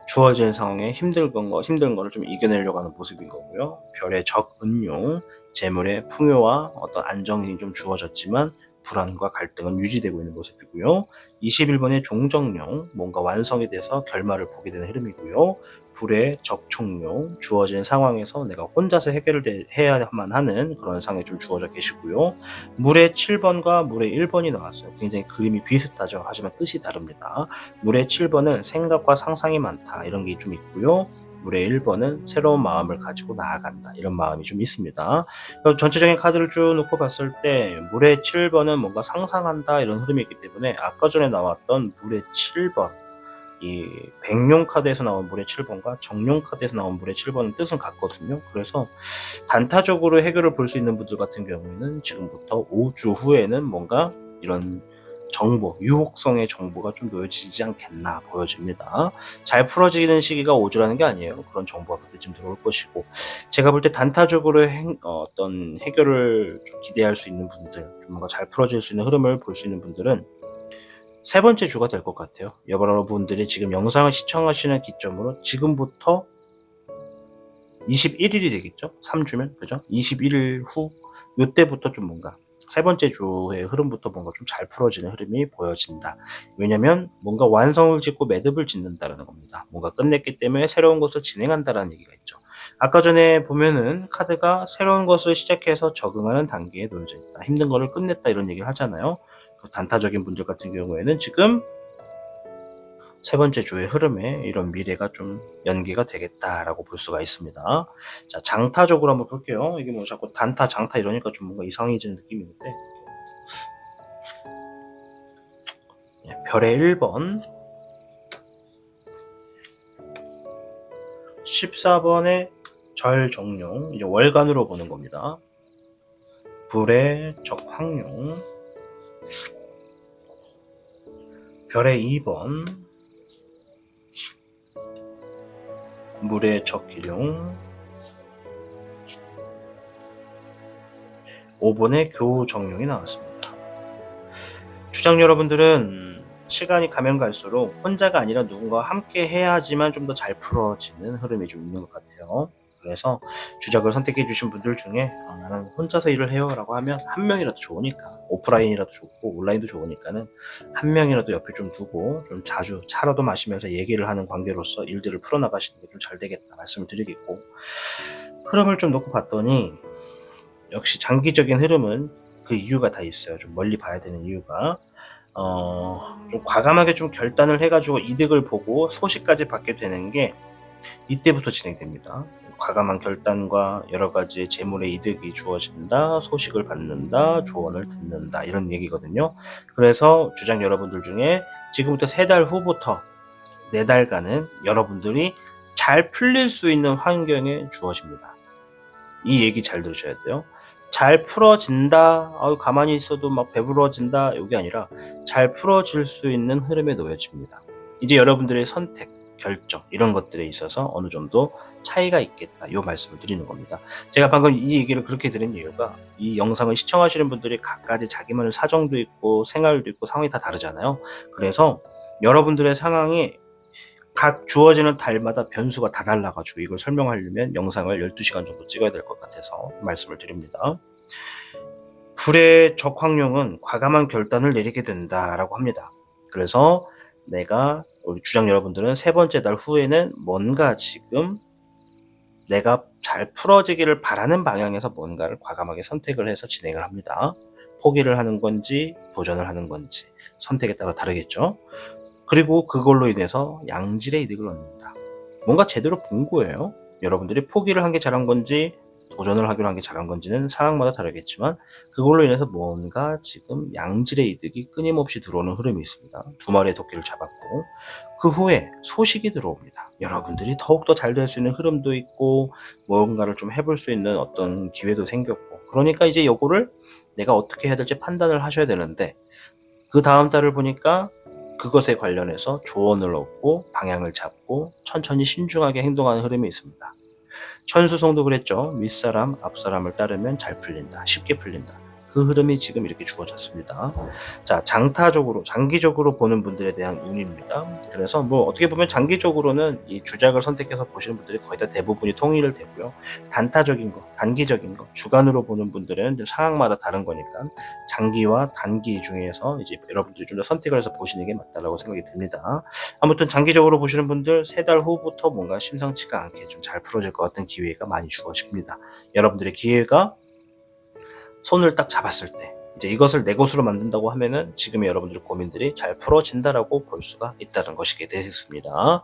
주어진 상황에 힘든 거를 좀 이겨내려고 하는 모습인 거고요. 별의 적은용, 재물의 풍요와 어떤 안정이 좀 주어졌지만 불안과 갈등은 유지되고 있는 모습이고요. 21번의 종정용, 뭔가 완성이 돼서 결말을 보게 되는 흐름이고요. 불의 적총용, 주어진 상황에서 내가 혼자서 해결을 해야만 하는 그런 상황이 좀 주어져 계시고요. 물의 7번과 물의 1번이 나왔어요. 굉장히 그림이 비슷하죠. 하지만 뜻이 다릅니다. 물의 7번은 생각과 상상이 많다, 이런 게 좀 있고요. 물의 1번은 새로운 마음을 가지고 나아간다, 이런 마음이 좀 있습니다. 전체적인 카드를 쭉 놓고 봤을 때 물의 7번은 뭔가 상상한다, 이런 흐름이 있기 때문에 아까 전에 나왔던 물의 7번, 이 백룡 카드에서 나온 물의 7번과 정룡 카드에서 나온 물의 7번은 뜻은 같거든요. 그래서 단타적으로 해결을 볼 수 있는 분들 같은 경우에는 지금부터 5주 후에는 뭔가 이런 정보, 유혹성의 정보가 좀 놓여지지 않겠나 보여집니다. 잘 풀어지는 시기가 5주라는 게 아니에요. 그런 정보가 그때쯤 들어올 것이고, 제가 볼 때 단타적으로 어떤 해결을 좀 기대할 수 있는 분들, 좀 뭔가 잘 풀어질 수 있는 흐름을 볼 수 있는 분들은 세 번째 주가 될 것 같아요. 여러분들이 지금 영상을 시청하시는 기점으로 지금부터 21일이 되겠죠? 3주면, 그죠? 21일 후, 요때부터 좀 뭔가 세 번째 주의 흐름부터 뭔가 좀 잘 풀어지는 흐름이 보여진다. 왜냐면 뭔가 완성을 짓고 매듭을 짓는다라는 겁니다. 뭔가 끝냈기 때문에 새로운 것을 진행한다라는 얘기가 있죠. 아까 전에 보면은 카드가 새로운 것을 시작해서 적응하는 단계에 놓여져 있다, 힘든 거를 끝냈다, 이런 얘기를 하잖아요. 단타적인 분들 같은 경우에는 지금 세 번째 주의 흐름에 이런 미래가 좀 연기가 되겠다라고 볼 수가 있습니다. 자, 장타적으로 한번 볼게요. 이게 뭐 자꾸 단타, 장타 이러니까 좀 뭔가 이상해지는 느낌인데, 별의 1번, 14번의 절정용, 이제 월간으로 보는 겁니다. 불의 적황용, 별의 2번, 물의 적기룡, 5번의 교정용이 나왔습니다. 주장 여러분들은 시간이 가면 갈수록 혼자가 아니라 누군가와 함께 해야지만 좀 더 잘 풀어지는 흐름이 좀 있는 것 같아요. 그래서 주작을 선택해 주신 분들 중에 나는 혼자서 일을 해요 라고 하면 한 명이라도 좋으니까, 오프라인이라도 좋고 온라인도 좋으니까는 한 명이라도 옆에 좀 두고 좀 자주 차라도 마시면서 얘기를 하는 관계로서 일들을 풀어나가시는 게 좀 잘 되겠다 말씀을 드리겠고, 흐름을 좀 놓고 봤더니 역시 장기적인 흐름은 그 이유가 다 있어요. 좀 멀리 봐야 되는 이유가, 좀 과감하게 좀 결단을 해가지고 이득을 보고 소식까지 받게 되는 게 이때부터 진행됩니다. 과감한 결단과 여러 가지 재물의 이득이 주어진다, 소식을 받는다, 조언을 듣는다, 이런 얘기거든요. 그래서 주장 여러분들 중에 지금부터 3달 후부터 4달간은 여러분들이 잘 풀릴 수 있는 환경에 주어집니다. 이 얘기 잘 들으셔야 돼요. 잘 풀어진다, 가만히 있어도 막 배부러진다, 이게 아니라 잘 풀어질 수 있는 흐름에 놓여집니다. 이제 여러분들의 선택, 결정, 이런 것들에 있어서 어느 정도 차이가 있겠다, 이 말씀을 드리는 겁니다. 제가 방금 이 얘기를 그렇게 드린 이유가, 이 영상을 시청하시는 분들이 각가지 자기만의 사정도 있고 생활도 있고 상황이 다 다르잖아요. 그래서 여러분들의 상황이 각 주어지는 달마다 변수가 다 달라가지고 이걸 설명하려면 영상을 12시간 정도 찍어야 될 것 같아서 말씀을 드립니다. 불의 적황용은 과감한 결단을 내리게 된다라고 합니다. 그래서 우리 주장 여러분들은 세 번째 달 후에는 뭔가 지금 내가 잘 풀어지기를 바라는 방향에서 뭔가를 과감하게 선택을 해서 진행을 합니다. 포기를 하는 건지 도전을 하는 건지 선택에 따라 다르겠죠. 그리고 그걸로 인해서 양질의 이득을 얻는다. 뭔가 제대로 본 거예요. 여러분들이 포기를 한 게 잘한 건지 도전을 하기로 한 게 잘한 건지는 상황마다 다르겠지만 그걸로 인해서 뭔가 지금 양질의 이득이 끊임없이 들어오는 흐름이 있습니다. 두 마리의 토끼를 잡았고 그 후에 소식이 들어옵니다. 여러분들이 더욱더 잘 될 수 있는 흐름도 있고 뭔가를 좀 해볼 수 있는 어떤 기회도 생겼고 그러니까 이제 요거를 내가 어떻게 해야 될지 판단을 하셔야 되는데 그 다음 달을 보니까 그것에 관련해서 조언을 얻고 방향을 잡고 천천히 신중하게 행동하는 흐름이 있습니다. 천수성도 그랬죠. 윗사람, 앞사람을 따르면 잘 풀린다. 쉽게 풀린다. 그 흐름이 지금 이렇게 주어졌습니다. 자, 장타적으로, 장기적으로 보는 분들에 대한 운입니다. 그래서 뭐 어떻게 보면 장기적으로는 이 주작을 선택해서 보시는 분들이 거의 다 대부분이 통일을 되고요. 단타적인 거, 단기적인 거, 주간으로 보는 분들은 상황마다 다른 거니까 장기와 단기 중에서 이제 여러분들이 좀 더 선택을 해서 보시는 게 맞다라고 생각이 듭니다. 아무튼 장기적으로 보시는 분들 3달 후부터 뭔가 심상치가 않게 좀 잘 풀어질 것 같은 기회가 많이 주어집니다. 여러분들의 기회가 손을 딱 잡았을 때 이제 이것을 내 것으로 만든다고 하면은 지금의 여러분들의 고민들이 잘 풀어진다라고 볼 수가 있다는 것이게 되겠습니다.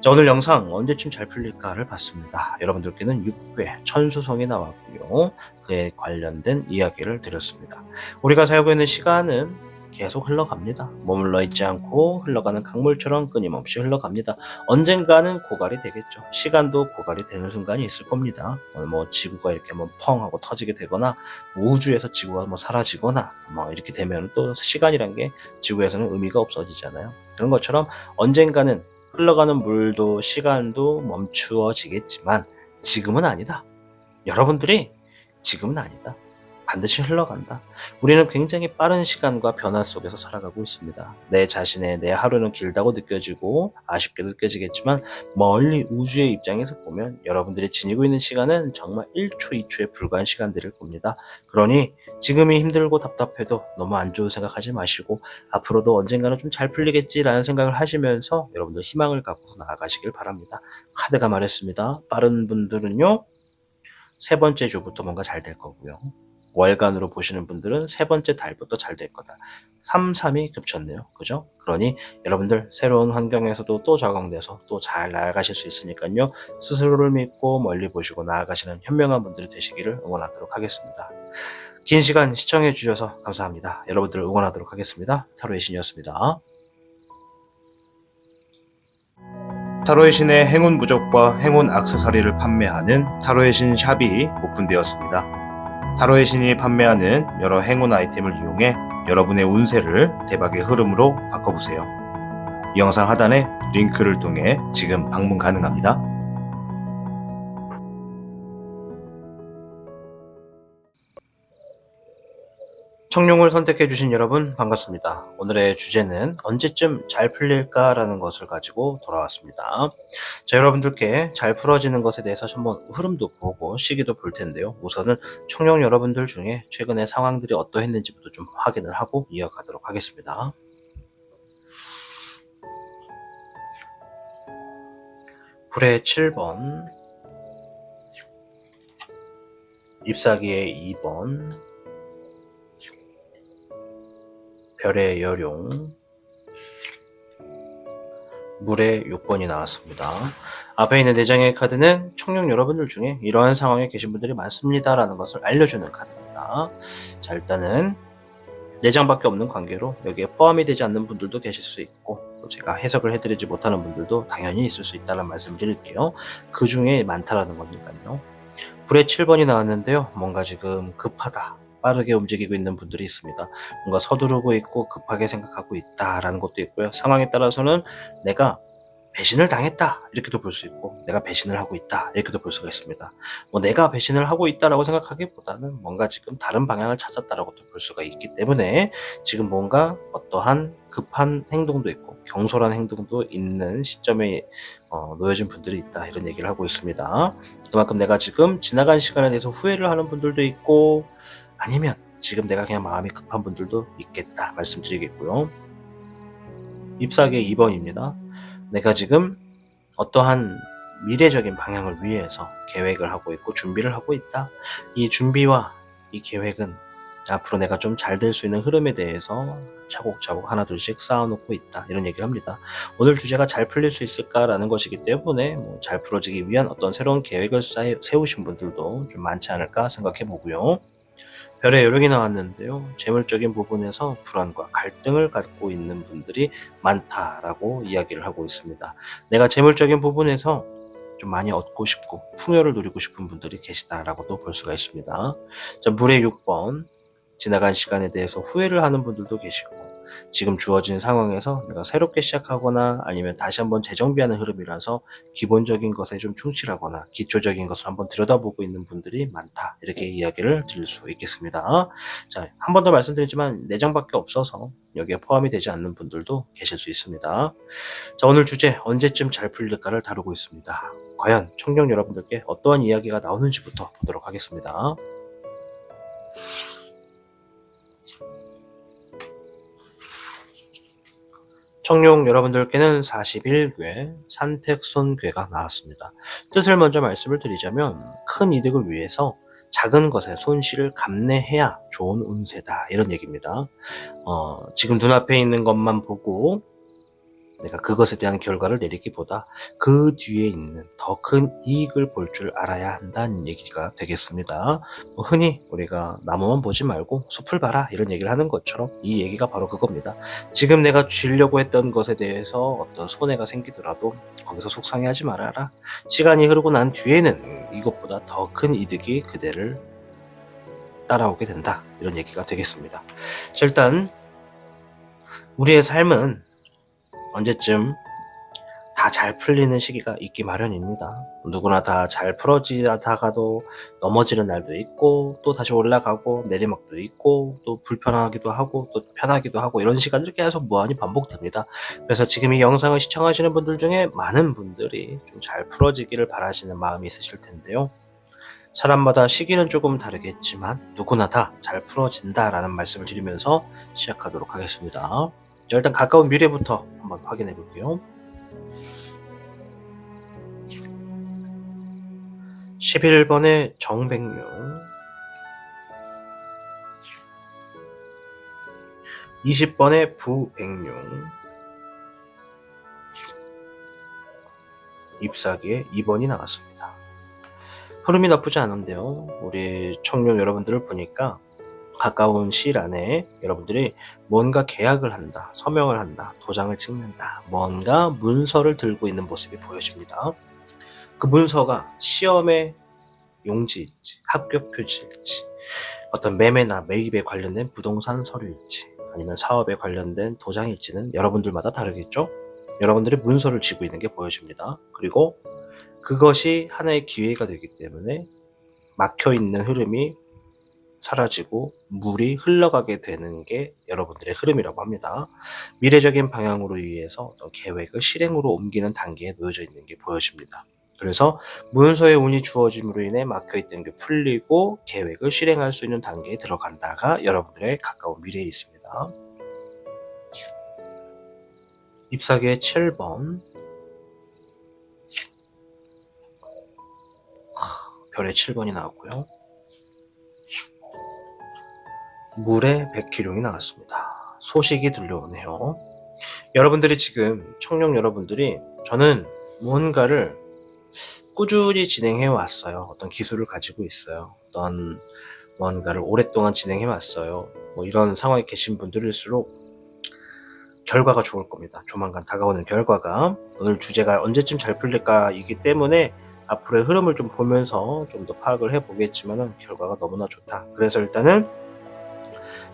자, 오늘 영상 언제쯤 잘 풀릴까를 봤습니다. 여러분들께는 6괴 천수성이 나왔고요. 그에 관련된 이야기를 드렸습니다. 우리가 살고 있는 시간은 계속 흘러갑니다. 머물러 있지 않고 흘러가는 강물처럼 끊임없이 흘러갑니다. 언젠가는 고갈이 되겠죠. 시간도 고갈이 되는 순간이 있을 겁니다. 뭐 지구가 이렇게 뭐 펑 하고 터지게 되거나 뭐 우주에서 지구가 뭐 사라지거나 뭐 이렇게 되면 또 시간이란 게 지구에서는 의미가 없어지잖아요. 그런 것처럼 언젠가는 흘러가는 물도 시간도 멈추어지겠지만 지금은 아니다. 여러분들이 지금은 아니다. 반드시 흘러간다. 우리는 굉장히 빠른 시간과 변화 속에서 살아가고 있습니다. 내 하루는 길다고 느껴지고 아쉽게 느껴지겠지만 멀리 우주의 입장에서 보면 여러분들이 지니고 있는 시간은 정말 1초, 2초에 불과한 시간들일 겁니다. 그러니 지금이 힘들고 답답해도 너무 안 좋은 생각하지 마시고 앞으로도 언젠가는 좀 잘 풀리겠지라는 생각을 하시면서 여러분들 희망을 갖고서 나아가시길 바랍니다. 카드가 말했습니다. 빠른 분들은요. 3번째 주부터 뭔가 잘 될 거고요. 월간으로 보시는 분들은 3번째 달부터 잘 될 거다. 3, 3이 겹쳤네요. 그죠? 그러니 여러분들 새로운 환경에서도 또 적응돼서 또 잘 나아가실 수 있으니까요. 스스로를 믿고 멀리 보시고 나아가시는 현명한 분들이 되시기를 응원하도록 하겠습니다. 긴 시간 시청해 주셔서 감사합니다. 여러분들 응원하도록 하겠습니다. 타로의 신이었습니다. 타로의 신의 행운 부적과 행운 액세서리를 판매하는 타로의 신 샵이 오픈되었습니다. 타로의 신이 판매하는 여러 행운 아이템을 이용해 여러분의 운세를 대박의 흐름으로 바꿔보세요. 이 영상 하단에 링크를 통해 지금 방문 가능합니다. 청룡을 선택해주신 여러분 반갑습니다. 오늘의 주제는 언제쯤 잘 풀릴까라는 것을 가지고 돌아왔습니다. 자, 여러분들께 잘 풀어지는 것에 대해서 한번 흐름도 보고 시기도 볼 텐데요. 우선은 청룡 여러분들 중에 최근에 상황들이 어떠했는지부터 좀 확인을 하고 이어가도록 하겠습니다. 불의 7번, 잎사귀의 2번, 별의 여룡, 물의 6번이 나왔습니다. 앞에 있는 4장의 카드는 청룡 여러분들 중에 이러한 상황에 계신 분들이 많습니다 라는 것을 알려주는 카드입니다. 자, 일단은 4장밖에 없는 관계로 여기에 포함이 되지 않는 분들도 계실 수 있고 또 제가 해석을 해드리지 못하는 분들도 당연히 있을 수 있다는 말씀을 드릴게요. 그 중에 많다라는 거니까요. 불의 7번이 나왔는데요. 뭔가 지금 급하다. 빠르게 움직이고 있는 분들이 있습니다. 뭔가 서두르고 있고 급하게 생각하고 있다라는 것도 있고요. 상황에 따라서는 내가 배신을 당했다 이렇게도 볼 수 있고 내가 배신을 하고 있다 이렇게도 볼 수가 있습니다. 뭐 내가 배신을 하고 있다라고 생각하기보다는 뭔가 지금 다른 방향을 찾았다라고도 볼 수가 있기 때문에 지금 뭔가 어떠한 급한 행동도 있고 경솔한 행동도 있는 시점에 놓여진 분들이 있다 이런 얘기를 하고 있습니다. 그만큼 내가 지금 지나간 시간에 대해서 후회를 하는 분들도 있고 아니면 지금 내가 그냥 마음이 급한 분들도 있겠다 말씀드리겠고요. 잎사귀의 2번입니다. 내가 지금 어떠한 미래적인 방향을 위해서 계획을 하고 있고 준비를 하고 있다. 이 준비와 이 계획은 앞으로 내가 좀 잘 될 수 있는 흐름에 대해서 차곡차곡 하나둘씩 쌓아놓고 있다. 이런 얘기를 합니다. 오늘 주제가 잘 풀릴 수 있을까라는 것이기 때문에 잘 풀어지기 위한 어떤 새로운 계획을 세우신 분들도 좀 많지 않을까 생각해 보고요. 별의 요령이 나왔는데요. 재물적인 부분에서 불안과 갈등을 갖고 있는 분들이 많다라고 이야기를 하고 있습니다. 내가 재물적인 부분에서 좀 많이 얻고 싶고 풍요를 누리고 싶은 분들이 계시다라고도 볼 수가 있습니다. 자, 물의 6번. 지나간 시간에 대해서 후회를 하는 분들도 계시고, 지금 주어진 상황에서 내가 새롭게 시작하거나 아니면 다시 한번 재정비하는 흐름이라서 기본적인 것에 좀 충실하거나 기초적인 것을 한번 들여다보고 있는 분들이 많다. 이렇게 이야기를 드릴 수 있겠습니다. 자, 한 번 더 말씀드리지만 내장밖에 없어서 여기에 포함이 되지 않는 분들도 계실 수 있습니다. 자, 오늘 주제 언제쯤 잘 풀릴까를 다루고 있습니다. 과연 청룡 여러분들께 어떠한 이야기가 나오는지부터 보도록 하겠습니다. 청룡 여러분들께는 41궤 산택손괴가 나왔습니다. 뜻을 먼저 말씀을 드리자면 큰 이득을 위해서 작은 것의 손실을 감내해야 좋은 운세다, 이런 얘기입니다. 지금 눈앞에 있는 것만 보고 내가 그것에 대한 결과를 내리기보다 그 뒤에 있는 더 큰 이익을 볼 줄 알아야 한다는 얘기가 되겠습니다. 흔히 우리가 나무만 보지 말고 숲을 봐라, 이런 얘기를 하는 것처럼 이 얘기가 바로 그겁니다. 지금 내가 쥐려고 했던 것에 대해서 어떤 손해가 생기더라도 거기서 속상해하지 말아라. 시간이 흐르고 난 뒤에는 이것보다 더 큰 이득이 그대를 따라오게 된다, 이런 얘기가 되겠습니다. 자, 일단 우리의 삶은 언제쯤 다 잘 풀리는 시기가 있기 마련입니다. 누구나 다 잘 풀어지다가도 넘어지는 날도 있고, 또 다시 올라가고, 내리막도 있고, 또 불편하기도 하고, 또 편하기도 하고, 이런 시간들이 계속 무한히 반복됩니다. 그래서 지금 이 영상을 시청하시는 분들 중에 많은 분들이 좀 잘 풀어지기를 바라시는 마음이 있으실 텐데요. 사람마다 시기는 조금 다르겠지만 누구나 다 잘 풀어진다라는 말씀을 드리면서 시작하도록 하겠습니다. 자, 일단 가까운 미래부터 한번 확인해 볼게요. 11번의 정백룡, 20번의 부백룡, 잎사귀의 2번이 나왔습니다. 흐름이 나쁘지 않은데요. 우리 청룡 여러분들을 보니까 가까운 시일 안에 여러분들이 뭔가 계약을 한다, 서명을 한다, 도장을 찍는다, 뭔가 문서를 들고 있는 모습이 보여집니다. 그 문서가 시험의 용지일지, 합격 표지일지, 어떤 매매나 매입에 관련된 부동산 서류일지, 아니면 사업에 관련된 도장일지는 여러분들마다 다르겠죠? 여러분들이 문서를 쥐고 있는 게 보여집니다. 그리고 그것이 하나의 기회가 되기 때문에 막혀있는 흐름이 사라지고 물이 흘러가게 되는 게 여러분들의 흐름이라고 합니다. 미래적인 방향으로 위해서 어떤 계획을 실행으로 옮기는 단계에 놓여져 있는 게 보여집니다. 그래서 문서의 운이 주어짐으로 인해 막혀있던 게 풀리고 계획을 실행할 수 있는 단계에 들어간다가 여러분들의 가까운 미래에 있습니다. 잎사귀의 7번, 별의 7번이 나왔고요. 물의 백희룡이 나왔습니다. 소식이 들려오네요. 여러분들이 지금, 청룡 여러분들이, 저는 무언가를 꾸준히 진행해 왔어요. 어떤 기술을 가지고 있어요. 어떤 뭔가를 오랫동안 진행해 왔어요. 이런 상황에 계신 분들일수록 결과가 좋을 겁니다. 조만간 다가오는 결과가. 오늘 주제가 언제쯤 잘 풀릴까 이기 때문에 앞으로의 흐름을 좀 보면서 좀 더 파악을 해보겠지만 결과가 너무나 좋다. 그래서 일단은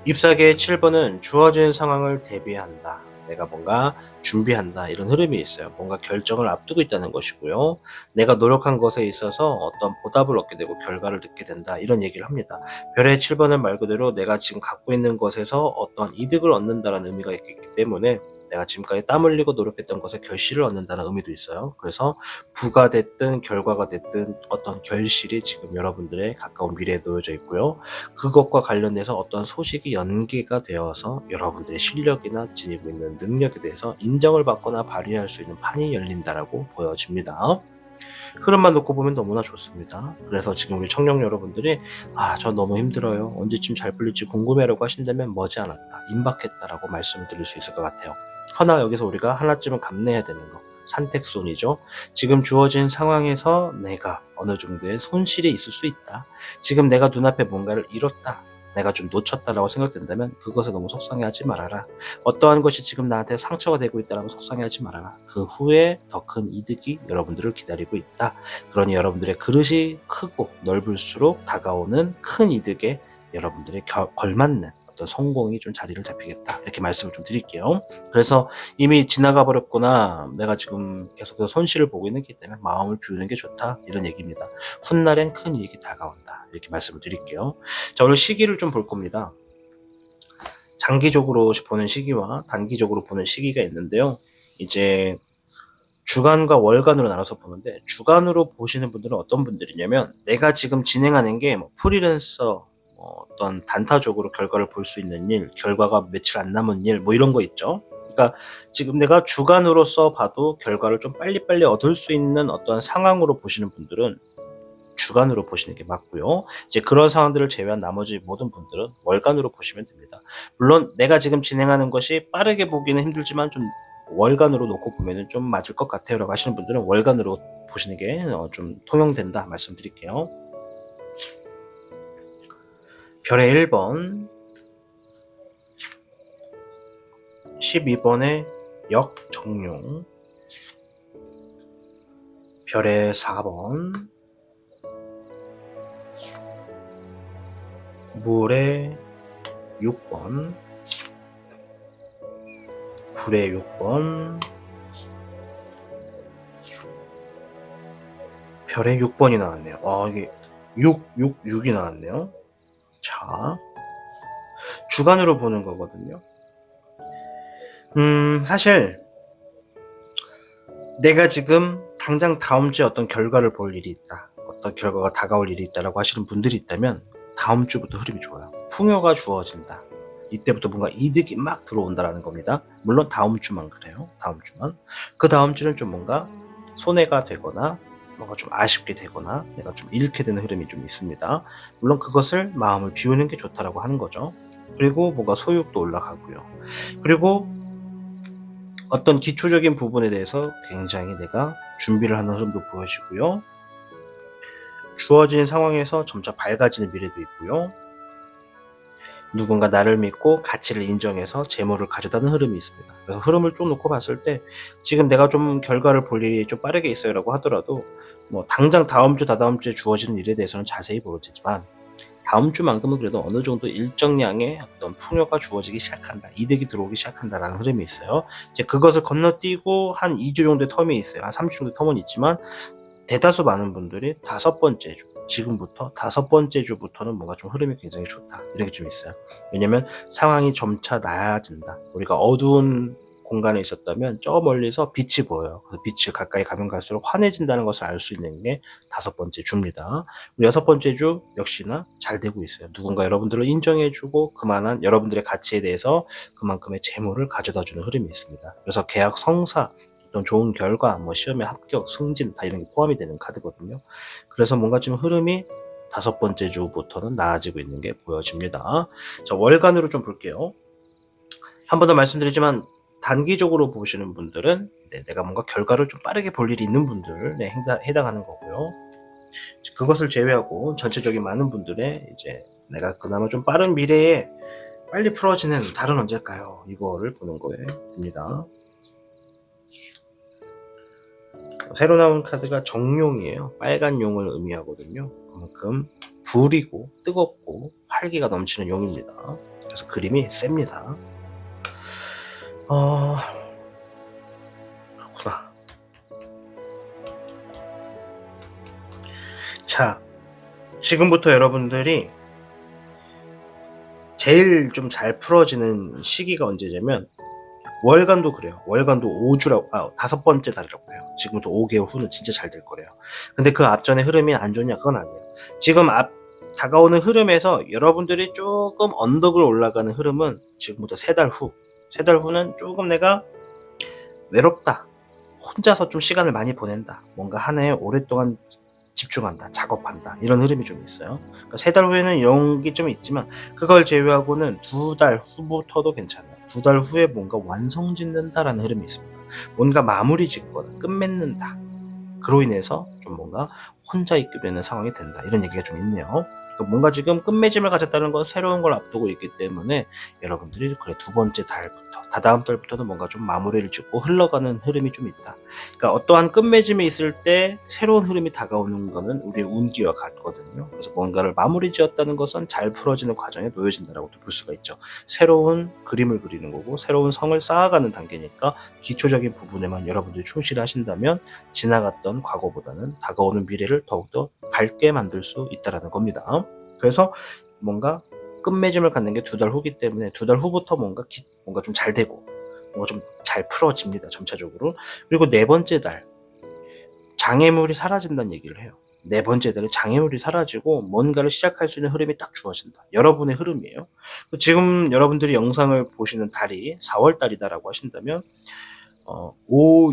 잎사귀의 7번은 주어진 상황을 대비한다, 내가 뭔가 준비한다, 이런 흐름이 있어요. 뭔가 결정을 앞두고 있다는 것이고요. 내가 노력한 것에 있어서 어떤 보답을 얻게 되고 결과를 듣게 된다, 이런 얘기를 합니다. 별의 7번은 말 그대로 내가 지금 갖고 있는 것에서 어떤 이득을 얻는다는 의미가 있기 때문에 내가 지금까지 땀 흘리고 노력했던 것에 결실을 얻는다는 의미도 있어요. 그래서 부가 됐든 결과가 됐든 어떤 결실이 지금 여러분들의 가까운 미래에 놓여져 있고요. 그것과 관련해서 어떤 소식이 연계가 되어서 여러분들의 실력이나 지니고 있는 능력에 대해서 인정을 받거나 발휘할 수 있는 판이 열린다라고 보여집니다. 흐름만 놓고 보면 너무나 좋습니다. 그래서 지금 우리 청년 여러분들이 저 너무 힘들어요. 언제쯤 잘 풀릴지 궁금해라고 하신다면 머지않았다. 임박했다라고 말씀을 드릴 수 있을 것 같아요. 허나 여기서 우리가 하나쯤은 감내해야 되는 거. 산택손이죠. 지금 주어진 상황에서 내가 어느 정도의 손실이 있을 수 있다. 지금 내가 눈앞에 뭔가를 잃었다. 내가 좀 놓쳤다라고 생각된다면 그것에 너무 속상해하지 말아라. 어떠한 것이 지금 나한테 상처가 되고 있다라고 속상해하지 말아라. 그 후에 더 큰 이득이 여러분들을 기다리고 있다. 그러니 여러분들의 그릇이 크고 넓을수록 다가오는 큰 이득에 여러분들의 걸맞는 어떤 성공이 좀 자리를 잡히겠다. 이렇게 말씀을 좀 드릴게요. 그래서 이미 지나가 버렸구나. 내가 지금 계속해서 손실을 보고 있는 게 때문에 마음을 비우는 게 좋다. 이런 얘기입니다. 훗날엔 큰 이익이 다가온다. 이렇게 말씀을 드릴게요. 자, 오늘 시기를 좀 볼 겁니다. 장기적으로 보는 시기와 단기적으로 보는 시기가 있는데요. 이제 주간과 월간으로 나눠서 보는데, 주간으로 보시는 분들은 어떤 분들이냐면 내가 지금 진행하는 게 프리랜서 어떤 단타적으로 결과를 볼 수 있는 일, 결과가 며칠 안 남은 일, 이런 거 있죠. 그러니까 지금 내가 주간으로서 봐도 결과를 좀 빨리빨리 얻을 수 있는 어떤 상황으로 보시는 분들은 주간으로 보시는 게 맞고요. 이제 그런 상황들을 제외한 나머지 모든 분들은 월간으로 보시면 됩니다. 물론 내가 지금 진행하는 것이 빠르게 보기는 힘들지만 좀 월간으로 놓고 보면 좀 맞을 것 같아요 라고 하시는 분들은 월간으로 보시는 게 좀 통용된다 말씀드릴게요. 별의 1번, 12번의 역정용, 별의 4번, 물의 6번, 불의 6번, 별의 6번이 나왔네요. 이게 6이 나왔네요. 자, 주간으로 보는 거거든요. 사실 내가 지금 당장 다음 주에 어떤 결과를 볼 일이 있다, 어떤 결과가 다가올 일이 있다라고 하시는 분들이 있다면 다음 주부터 흐름이 좋아요. 풍요가 주어진다. 이때부터 뭔가 이득이 막 들어온다라는 겁니다. 물론 다음 주만 그래요. 다음 주만. 그 다음 주는 좀 뭔가 손해가 되거나 뭔가 좀 아쉽게 되거나 내가 좀 잃게 되는 흐름이 좀 있습니다. 물론 그것을 마음을 비우는 게 좋다라고 하는 거죠. 그리고 뭔가 소유욕도 올라가고요. 그리고 어떤 기초적인 부분에 대해서 굉장히 내가 준비를 하는 흐름도 보여지고요. 주어진 상황에서 점차 밝아지는 미래도 있고요. 누군가 나를 믿고 가치를 인정해서 재물을 가져다는 흐름이 있습니다. 그래서 흐름을 쭉 놓고 봤을 때 지금 내가 좀 결과를 볼 일이 좀 빠르게 있어요 라고 하더라도 당장 다음 주 다다음 주에 주어지는 일에 대해서는 자세히 모르지만 다음 주만큼은 그래도 어느 정도 일정량의 어떤 풍요가 주어지기 시작한다, 이득이 들어오기 시작한다라는 흐름이 있어요. 이제 그것을 건너뛰고 한 2주 정도의 텀이 있어요. 한 3주 정도의 텀은 있지만 대다수 많은 분들이 5번째 주, 지금부터 5번째 주부터는 뭔가 좀 흐름이 굉장히 좋다, 이런 게 좀 있어요. 왜냐면 상황이 점차 나아진다. 우리가 어두운 공간에 있었다면 저 멀리서 빛이 보여요. 그래서 빛이 가까이 가면 갈수록 환해진다는 것을 알 수 있는 게 5번째 주입니다. 6번째 주 역시나 잘 되고 있어요. 누군가 여러분들을 인정해주고 그만한 여러분들의 가치에 대해서 그만큼의 재물을 가져다주는 흐름이 있습니다. 그래서 계약 성사, 어떤 좋은 결과, 시험에 합격, 승진 다 이런 게 포함이 되는 카드거든요. 그래서 뭔가 좀 흐름이 5번째 주부터는 나아지고 있는 게 보여집니다. 자, 월간으로 좀 볼게요. 한 번 더 말씀드리지만 단기적으로 보시는 분들은 내가 뭔가 결과를 좀 빠르게 볼 일이 있는 분들에 해당하는 거고요. 그것을 제외하고 전체적인 많은 분들의 이제 내가 그나마 좀 빠른 미래에 빨리 풀어지는 달은 언제일까요? 이거를 보는 거에 듭니다. 새로 나온 카드가 정용이에요. 빨간 용을 의미하거든요. 그만큼 불이고 뜨겁고 활기가 넘치는 용입니다. 그래서 그림이 셉니다. 그렇구나. 자, 지금부터 여러분들이 제일 좀 잘 풀어지는 시기가 언제냐면 월간도 그래요. 월간도 5번째 달이라고 해요. 지금부터 5개월 후는 진짜 잘 될 거래요. 근데 그 앞전의 흐름이 안 좋냐? 그건 아니에요. 지금 다가오는 흐름에서 여러분들이 조금 언덕을 올라가는 흐름은 지금부터 3달 후. 3달 후는 조금 내가 외롭다, 혼자서 좀 시간을 많이 보낸다. 뭔가 하나에 오랫동안 집중한다. 작업한다. 이런 흐름이 좀 있어요. 그러니까 3달 후에는 이런 게 좀 있지만 그걸 제외하고는 2달 후부터도 괜찮아요. 2달 후에 뭔가 완성짓는다라는 흐름이 있습니다. 뭔가 마무리 짓거나 끝맺는다. 그로 인해서 좀 뭔가 혼자 있게 되는 상황이 된다. 이런 얘기가 좀 있네요. 그러니까 뭔가 지금 끝맺음을 가졌다는 건 새로운 걸 앞두고 있기 때문에 여러분들이 그래 2번째 달부터 다다음 달부터는 뭔가 좀 마무리를 짓고 흘러가는 흐름이 좀 있다. 그러니까 어떠한 끝맺음이 있을 때 새로운 흐름이 다가오는 거는 우리의 운기와 같거든요. 그래서 뭔가를 마무리 지었다는 것은 잘 풀어지는 과정에 놓여진다라고도 볼 수가 있죠. 새로운 그림을 그리는 거고 새로운 성을 쌓아가는 단계니까 기초적인 부분에만 여러분들이 충실하신다면 지나갔던 과거보다는 다가오는 미래를 더욱더 밝게 만들 수 있다는 겁니다. 그래서 뭔가 끝맺음을 갖는 게 2달 후기 때문에 2달 후부터 뭔가 좀 잘 되고 뭔가 좀 잘 풀어집니다. 점차적으로. 그리고 4번째 달 장애물이 사라진다는 얘기를 해요. 4번째 달에 장애물이 사라지고 뭔가를 시작할 수 있는 흐름이 딱 주어진다. 여러분의 흐름이에요. 지금 여러분들이 영상을 보시는 달이 4월 달이다라고 하신다면 5,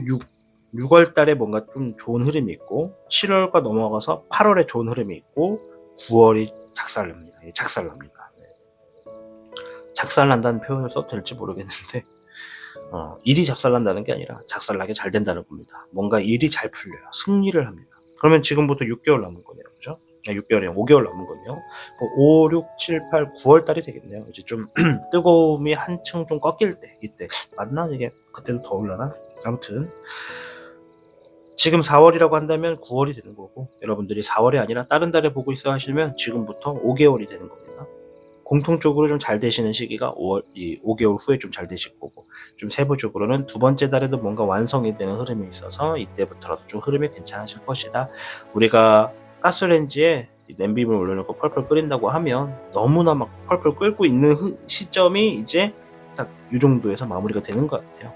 6월 달에 뭔가 좀 좋은 흐름이 있고 7월과 넘어가서 8월에 좋은 흐름이 있고 9월이 작살납니다. 작살납니다. 네. 작살난다는 표현을 써도 될지 모르겠는데 일이 작살난다는 게 아니라 작살나게 잘 된다는 겁니다. 뭔가 일이 잘 풀려요. 승리를 합니다. 그러면 지금부터 6개월 남은 거네요. 그죠? 6개월이 5개월 남은 거네요. 5, 6, 7, 8, 9월 달이 되겠네요. 이제 좀 뜨거움이 한층 좀 꺾일 때 이때 맞나? 이게 그때도 더 올라나? 아무튼 지금 4월이라고 한다면 9월이 되는 거고 여러분들이 4월이 아니라 다른 달에 보고 있어 하시면 지금부터 5개월이 되는 겁니다. 공통적으로 좀 잘 되시는 시기가 5개월 후에 좀 잘 되실 거고 좀 세부적으로는 2번째 달에도 뭔가 완성이 되는 흐름이 있어서 이때부터라도 좀 흐름이 괜찮아질 것이다. 우리가 가스레인지에 냄비물 올려놓고 펄펄 끓인다고 하면 너무나 막 펄펄 끓고 있는 시점이 이제 딱 이 정도에서 마무리가 되는 것 같아요.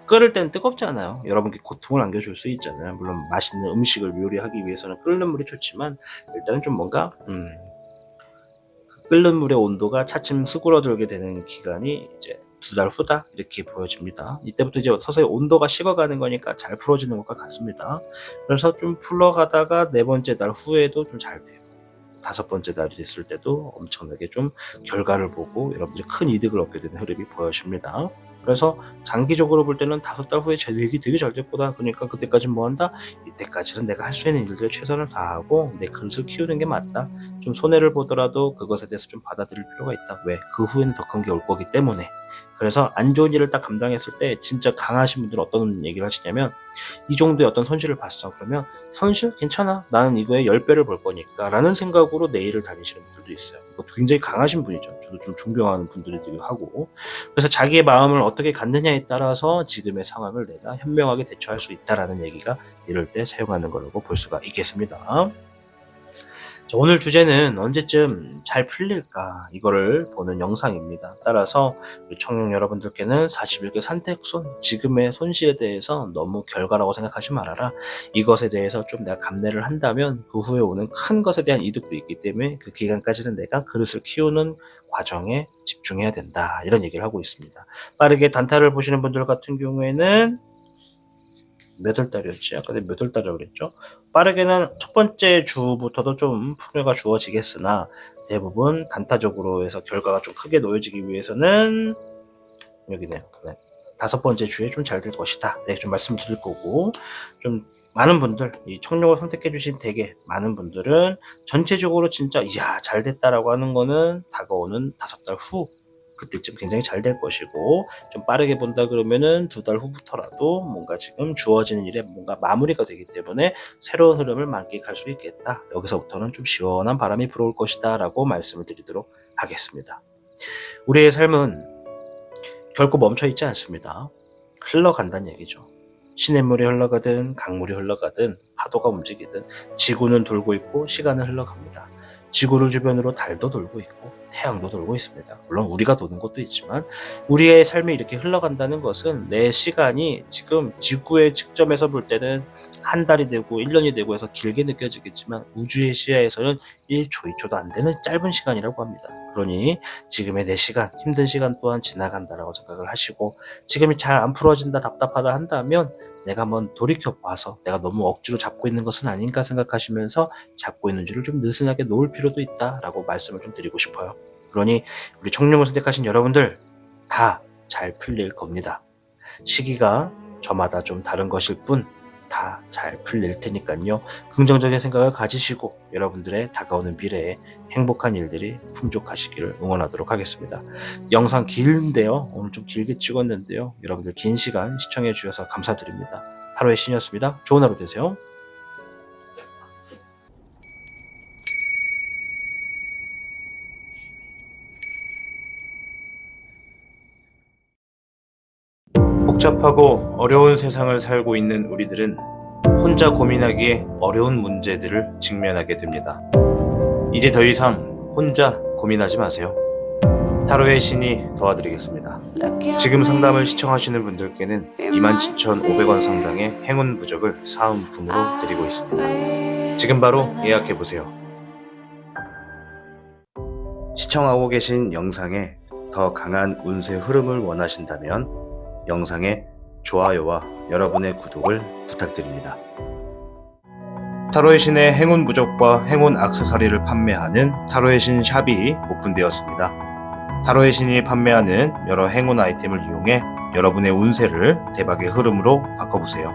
끓을 땐 뜨겁지 않아요. 여러분께 고통을 안겨줄 수 있잖아요. 물론 맛있는 음식을 요리하기 위해서는 끓는 물이 좋지만 일단은 좀 뭔가 끓는 물의 온도가 차츰 수그러들게 되는 기간이 이제 2달 후다 이렇게 보여집니다. 이때부터 이제 서서히 온도가 식어가는 거니까 잘 풀어지는 것과 같습니다. 그래서 좀 풀러가다가 4번째 달 후에도 좀 잘 돼요. 5번째 달이 됐을 때도 엄청나게 좀 결과를 보고 여러분들이 큰 이득을 얻게 되는 흐름이 보여집니다. 그래서 장기적으로 볼 때는 5달 후에 되게 잘 됐구나. 그러니까 그때까지 뭐 한다? 이때까지는 내가 할 수 있는 일들에 최선을 다하고 내 그릇을 키우는 게 맞다. 좀 손해를 보더라도 그것에 대해서 좀 받아들일 필요가 있다. 왜? 그 후에는 더 큰 게 올 거기 때문에. 그래서 안 좋은 일을 딱 감당했을 때 진짜 강하신 분들은 어떤 얘기를 하시냐면 이 정도의 어떤 손실을 봤어. 그러면 손실? 괜찮아. 나는 이거에 10배를 벌 거니까 라는 생각으로 내일을 다니시는 분들도 있어요. 이것도 굉장히 강하신 분이죠. 저도 좀 존경하는 분들이기도 하고. 그래서 자기의 마음을 어떻게 갖느냐에 따라서 지금의 상황을 내가 현명하게 대처할 수 있다라는 얘기가 이럴 때 사용하는 거라고 볼 수가 있겠습니다. 자, 오늘 주제는 언제쯤 잘 풀릴까 이거를 보는 영상입니다. 따라서 우리 청년 여러분들께는 41개 선택손 지금의 손실에 대해서 너무 결과라고 생각하지 말아라. 이것에 대해서 좀 내가 감내를 한다면 그 후에 오는 큰 것에 대한 이득도 있기 때문에 그 기간까지는 내가 그릇을 키우는 과정에 집중해야 된다. 이런 얘기를 하고 있습니다. 빠르게 단타를 보시는 분들 같은 경우에는 몇 월 달이었지? 아까 몇 월 달이라고 그랬죠? 빠르게는 첫 번째 주부터도 좀 풍요가 주어지겠으나 대부분 단타적으로 해서 결과가 좀 크게 놓여지기 위해서는 여기네요. 네. 5번째 주에 좀 잘 될 것이다. 네, 좀 말씀을 드릴 거고 좀 많은 분들 이 청룡을 선택해 주신 되게 많은 분들은 전체적으로 진짜 이야 잘 됐다라고 하는 거는 다가오는 5달 후 그때쯤 굉장히 잘 될 것이고 좀 빠르게 본다 그러면은 2달 후부터라도 뭔가 지금 주어지는 일에 뭔가 마무리가 되기 때문에 새로운 흐름을 만끽할 수 있겠다. 여기서부터는 좀 시원한 바람이 불어올 것이다 라고 말씀을 드리도록 하겠습니다. 우리의 삶은 결코 멈춰 있지 않습니다. 흘러간다는 얘기죠. 시냇물이 흘러가든 강물이 흘러가든 파도가 움직이든 지구는 돌고 있고 시간은 흘러갑니다. 지구를 주변으로 달도 돌고 있고 태양도 돌고 있습니다. 물론 우리가 도는 것도 있지만 우리의 삶이 이렇게 흘러간다는 것은 내 시간이 지금 지구의 측점에서 볼 때는 한 달이 되고 1년이 되고 해서 길게 느껴지겠지만 우주의 시야에서는 1초, 2초도 안 되는 짧은 시간이라고 합니다. 그러니 지금의 내 시간, 힘든 시간 또한 지나간다라고 생각을 하시고 지금이 잘 안 풀어진다, 답답하다 한다면 내가 한번 돌이켜봐서 내가 너무 억지로 잡고 있는 것은 아닌가 생각하시면서 잡고 있는 줄을 좀 느슨하게 놓을 필요도 있다라고 말씀을 좀 드리고 싶어요. 그러니 우리 청룡을 선택하신 여러분들 다 잘 풀릴 겁니다. 시기가 저마다 좀 다른 것일 뿐 다 잘 풀릴 테니까요. 긍정적인 생각을 가지시고 여러분들의 다가오는 미래에 행복한 일들이 풍족하시기를 응원하도록 하겠습니다. 영상 길는데요. 오늘 좀 길게 찍었는데요. 여러분들 긴 시간 시청해 주셔서 감사드립니다. 타로의 신이었습니다. 좋은 하루 되세요. 복잡하고 어려운 세상을 살고 있는 우리들은 혼자 고민하기에 어려운 문제들을 직면하게 됩니다. 이제 더 이상 혼자 고민하지 마세요. 타로의 신이 도와드리겠습니다. 지금 상담을 시청하시는 분들께는 27,500원 상당의 행운 부적을 사은품으로 드리고 있습니다. 지금 바로 예약해보세요. 시청하고 계신 영상에 더 강한 운세 흐름을 원하신다면 영상의 좋아요와 여러분의 구독을 부탁드립니다. 타로의 신의 행운 부적과 행운 액세서리를 판매하는 타로의 신 샵이 오픈되었습니다. 타로의 신이 판매하는 여러 행운 아이템을 이용해 여러분의 운세를 대박의 흐름으로 바꿔보세요.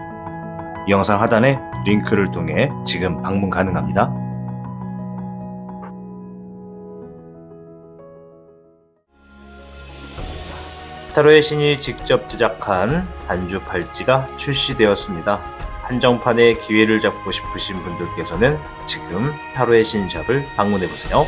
이 영상 하단에 링크를 통해 지금 방문 가능합니다. 타로의 신이 직접 제작한 단주 팔찌가 출시되었습니다. 한정판의 기회를 잡고 싶으신 분들께서는 지금 타로의 신샵을 방문해보세요.